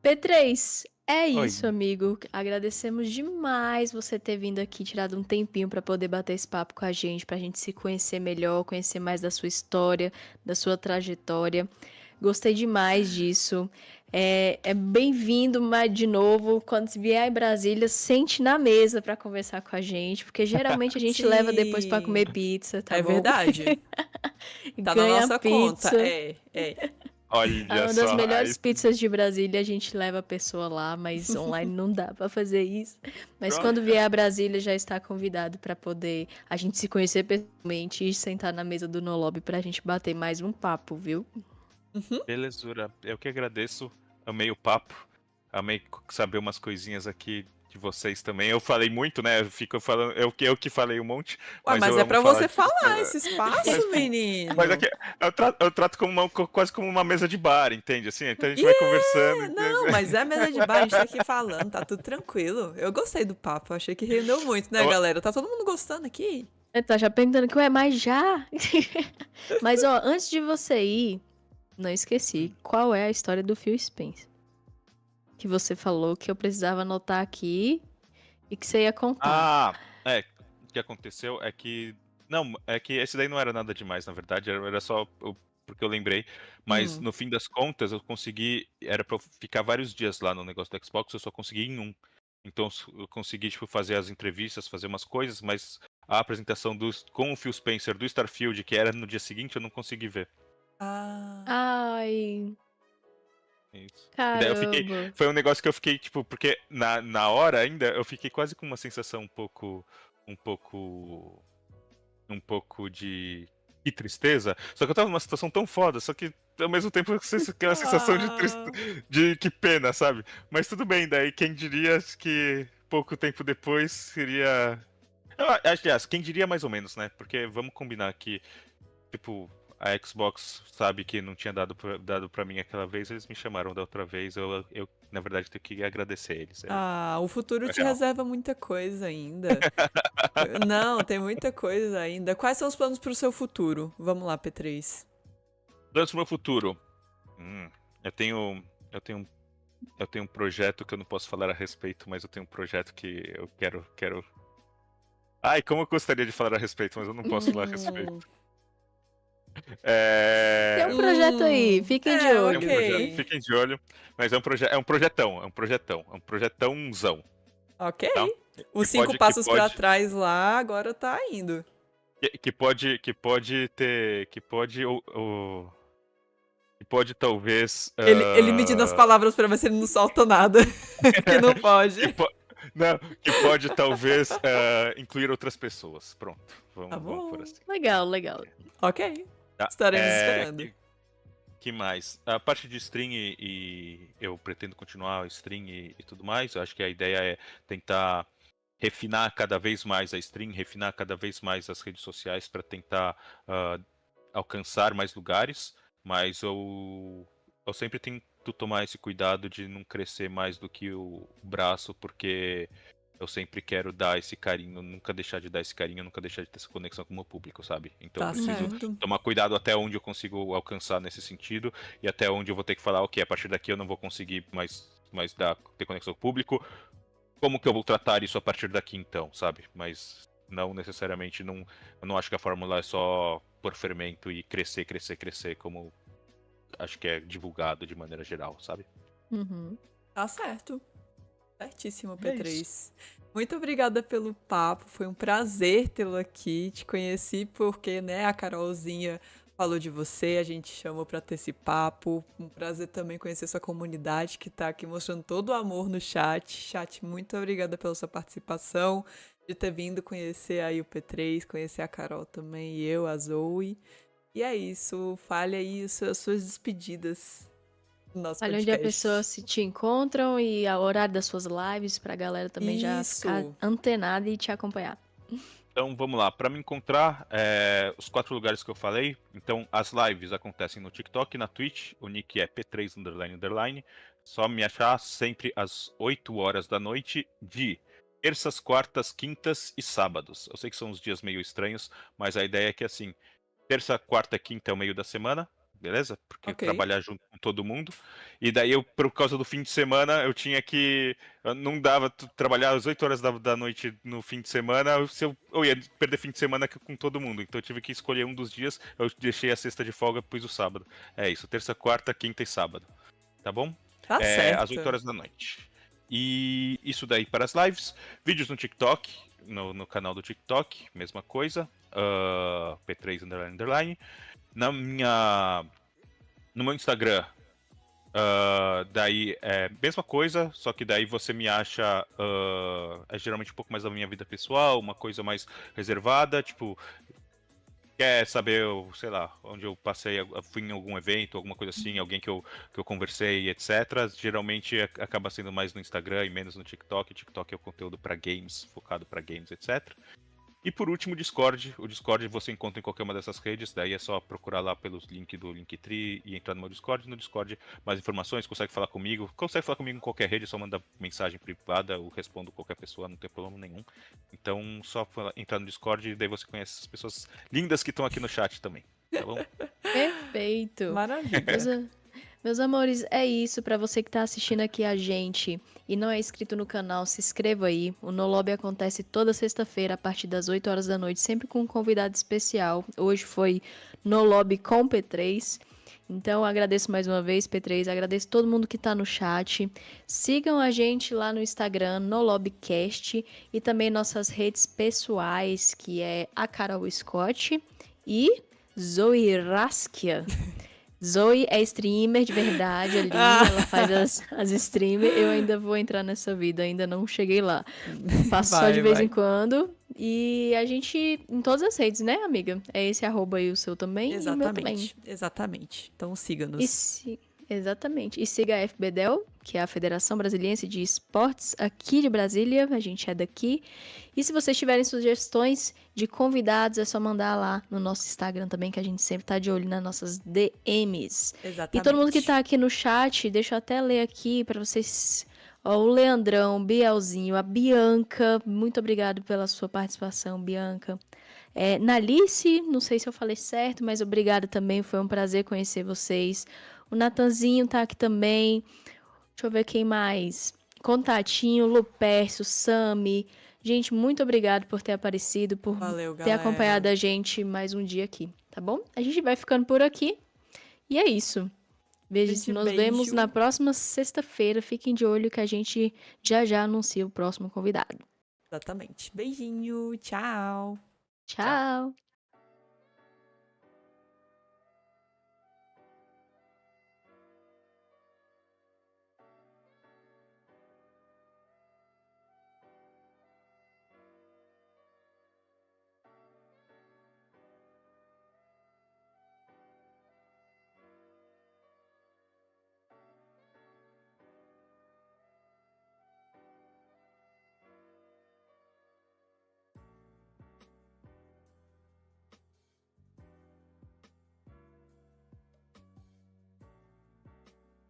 P3, é Oi. isso, amigo. Agradecemos demais você ter vindo aqui, tirado um tempinho pra poder bater esse papo com a gente, pra gente se conhecer melhor, conhecer mais da sua história, da sua trajetória. Gostei demais disso. É bem-vindo mais de novo. Quando se vier em Brasília, sente na mesa pra conversar com a gente, porque geralmente a gente leva depois pra comer Sim. pizza, tá É bom? verdade. Tá na Ganha nossa conta. pizza. É. Olha Uma das só. melhores pizzas de Brasília, a gente leva a pessoa lá, mas online não dá pra fazer isso. Mas Pronto. quando vier a Brasília, já está convidado pra poder a gente se conhecer pessoalmente e sentar na mesa do No Lobby pra gente bater mais um papo, viu? Belezura. Eu que agradeço. Amei o papo. Amei saber umas coisinhas aqui de vocês também. Eu falei muito, né? Eu fico falando. Eu que falei um monte. Ué, mas eu é amo pra falar você de- falar esse espaço, menino. Mas aqui, eu trato como quase como uma mesa de bar, entende? Assim, então a gente vai conversando. Não, mas é mesa de bar, a gente tá aqui falando, tá tudo tranquilo. Eu gostei do papo, achei que rendeu muito, né, Eu- galera? Tá todo mundo gostando aqui? Tá já perguntando que, ué, mas já? Mas, ó, antes de você ir, não esqueci, qual é a história do Phil Spencer? Que você falou que eu precisava anotar aqui e que você ia contar. O que aconteceu é que. Não, é que esse daí não era nada demais, na verdade, era só porque eu lembrei. Mas no fim das contas, eu consegui. Era pra eu ficar vários dias lá no negócio do Xbox, eu só consegui em um. Então eu consegui, tipo, fazer as entrevistas, fazer umas coisas, mas a apresentação com o Phil Spencer do Starfield, que era no dia seguinte, eu não consegui ver. Ah, Ai, Isso. E daí eu fiquei. caramba. Foi um negócio que eu fiquei, tipo, porque na hora ainda eu fiquei quase com uma sensação um pouco. Um pouco. Um pouco de. Que tristeza. Só que eu tava numa situação tão foda, só que ao mesmo tempo aquela sensação de de que pena, sabe? Mas tudo bem, daí quem diria que pouco tempo depois seria. Aliás, quem diria mais ou menos, né? Porque vamos combinar que, tipo, a Xbox sabe que não tinha dado pra mim aquela vez, eles me chamaram da outra vez, eu na verdade tenho que agradecer eles. o futuro te Real. reserva muita coisa ainda. Não, tem muita coisa ainda. Quais são os planos pro seu futuro? Vamos lá, P3. Planos pro meu futuro. Eu tenho um projeto que eu não posso falar a respeito, mas eu tenho um projeto que eu quero. Ai, como eu gostaria de falar a respeito, mas eu não posso falar a respeito. Tem um projeto aí, fiquem de olho. É um projeto, fiquem de olho. Mas é um projetãozão. Ok. Tá. Os Que 5 pode- passos que pra pode- trás lá, agora tá indo. Que pode talvez. Ele medindo as palavras pra ver se ele não solta nada. Que não pode. Não, que pode talvez incluir outras pessoas. Pronto, Tá vamos por bom. assim. Legal, legal. Ok. Tá? Estaremos esperando. Que mais? A parte de stream e eu pretendo continuar o stream e tudo mais. Eu acho que a ideia é tentar refinar cada vez mais a stream, refinar cada vez mais as redes sociais para tentar alcançar mais lugares. Mas eu sempre tento tomar esse cuidado de não crescer mais do que o braço, porque eu sempre quero dar esse carinho, nunca deixar de dar esse carinho, nunca deixar de ter essa conexão com o meu público, sabe? Então eu Tá preciso certo. tomar cuidado até onde eu consigo alcançar nesse sentido e até onde eu vou ter que falar, ok, a partir daqui eu não vou conseguir mais ter conexão com o público. Como que eu vou tratar isso a partir daqui então, sabe? Mas não necessariamente, eu não acho que a fórmula é só por fermento e crescer, crescer, crescer, como acho que é divulgado de maneira geral, sabe? Uhum. Tá certo. Certíssimo, É P3. Muito obrigada pelo papo. Foi um prazer tê-lo aqui. Te conheci porque, né, a Carolzinha falou de você, a gente chamou pra ter esse papo. Um prazer também conhecer sua comunidade que tá aqui mostrando todo o amor no chat. Chat, muito obrigada pela sua participação, de ter vindo conhecer aí o P3, conhecer a Carol também, e eu, a Zoe. E é isso. Fale aí as suas despedidas do nosso Olha onde a podcast. pessoa se te encontram e o horário das suas lives pra galera também já ficar Isso. antenada e te acompanhar. Então vamos lá, para me encontrar, os 4 lugares que eu falei. Então as lives acontecem no TikTok, na Twitch, o nick é p3__. Só me achar sempre às 8 horas da noite de terças, quartas, quintas e sábados. Eu sei que são uns dias meio estranhos, mas a ideia é que assim, terça, quarta, quinta é o meio da semana, beleza? Porque Ok. trabalhar junto com todo mundo. E daí eu, por causa do fim de semana, eu tinha que. Não dava trabalhar às 8 horas da noite no fim de semana, eu ia perder fim de semana com todo mundo. Então eu tive que escolher um dos dias, eu deixei a sexta de folga, pus o sábado. É isso, terça, quarta, quinta e sábado. Tá bom? Tá Às 8 certo. horas da noite. E isso daí para as lives. Vídeos no TikTok, no canal do TikTok, mesma coisa. P3__. No meu Instagram, daí é mesma coisa, só que daí você me acha é geralmente um pouco mais da minha vida pessoal, uma coisa mais reservada, tipo, quer saber, sei lá, onde eu passei, fui em algum evento, alguma coisa assim, alguém que eu conversei, etc. Geralmente acaba sendo mais no Instagram e menos no TikTok. TikTok é o conteúdo para games, focado para games, etc. E por último, o Discord. O Discord você encontra em qualquer uma dessas redes, daí é só procurar lá pelos links do Linktree e entrar no meu Discord. No Discord, mais informações, consegue falar comigo em qualquer rede, é só mandar mensagem privada, eu respondo qualquer pessoa, não tem problema nenhum. Então, só entrar no Discord e daí você conhece as pessoas lindas que estão aqui no chat também, tá bom? Perfeito. Maravilha. Meus amores, é isso. Pra você que tá assistindo aqui a gente e não é inscrito no canal, se inscreva aí. O No Lobby acontece toda sexta-feira a partir das 8 horas da noite, sempre com um convidado especial. Hoje foi No Lobby com P3. Então, agradeço mais uma vez, P3. Agradeço todo mundo que tá no chat. Sigam a gente lá no Instagram, No Lobbycast, e também nossas redes pessoais, que é a Carol Scott e Zoe Raskia. Zoe é streamer de verdade ali, ela faz as streamers. Eu ainda vou entrar nessa vida, ainda não cheguei lá. Faço só de vez em quando. E a gente, em todas as redes, né, amiga? É esse arroba aí o seu também e o meu também. Exatamente, exatamente. Então E siga-nos. exatamente. E siga a FBDEL, que é a Federação Brasiliense de Esportes aqui de Brasília. A gente é daqui. E se vocês tiverem sugestões de convidados, é só mandar lá no nosso Instagram também, que a gente sempre tá de olho nas nossas DMs. Exatamente. E todo mundo que tá aqui no chat, deixa eu até ler aqui pra vocês. Ó, o Leandrão, o Bielzinho, a Bianca. Muito obrigado pela sua participação, Bianca. Nalice, não sei se eu falei certo, mas obrigada também. Foi um prazer conhecer vocês. O Natanzinho tá aqui também. Deixa eu ver quem mais. Contatinho, Lupércio, Sami. Gente, muito obrigado por ter aparecido, por Valeu, ter galera. acompanhado a gente mais um dia aqui, tá bom? A gente vai ficando por aqui. E é isso. Nos vemos na próxima sexta-feira. Fiquem de olho que a gente já anuncia o próximo convidado. Exatamente. Beijinho. Tchau. Tchau.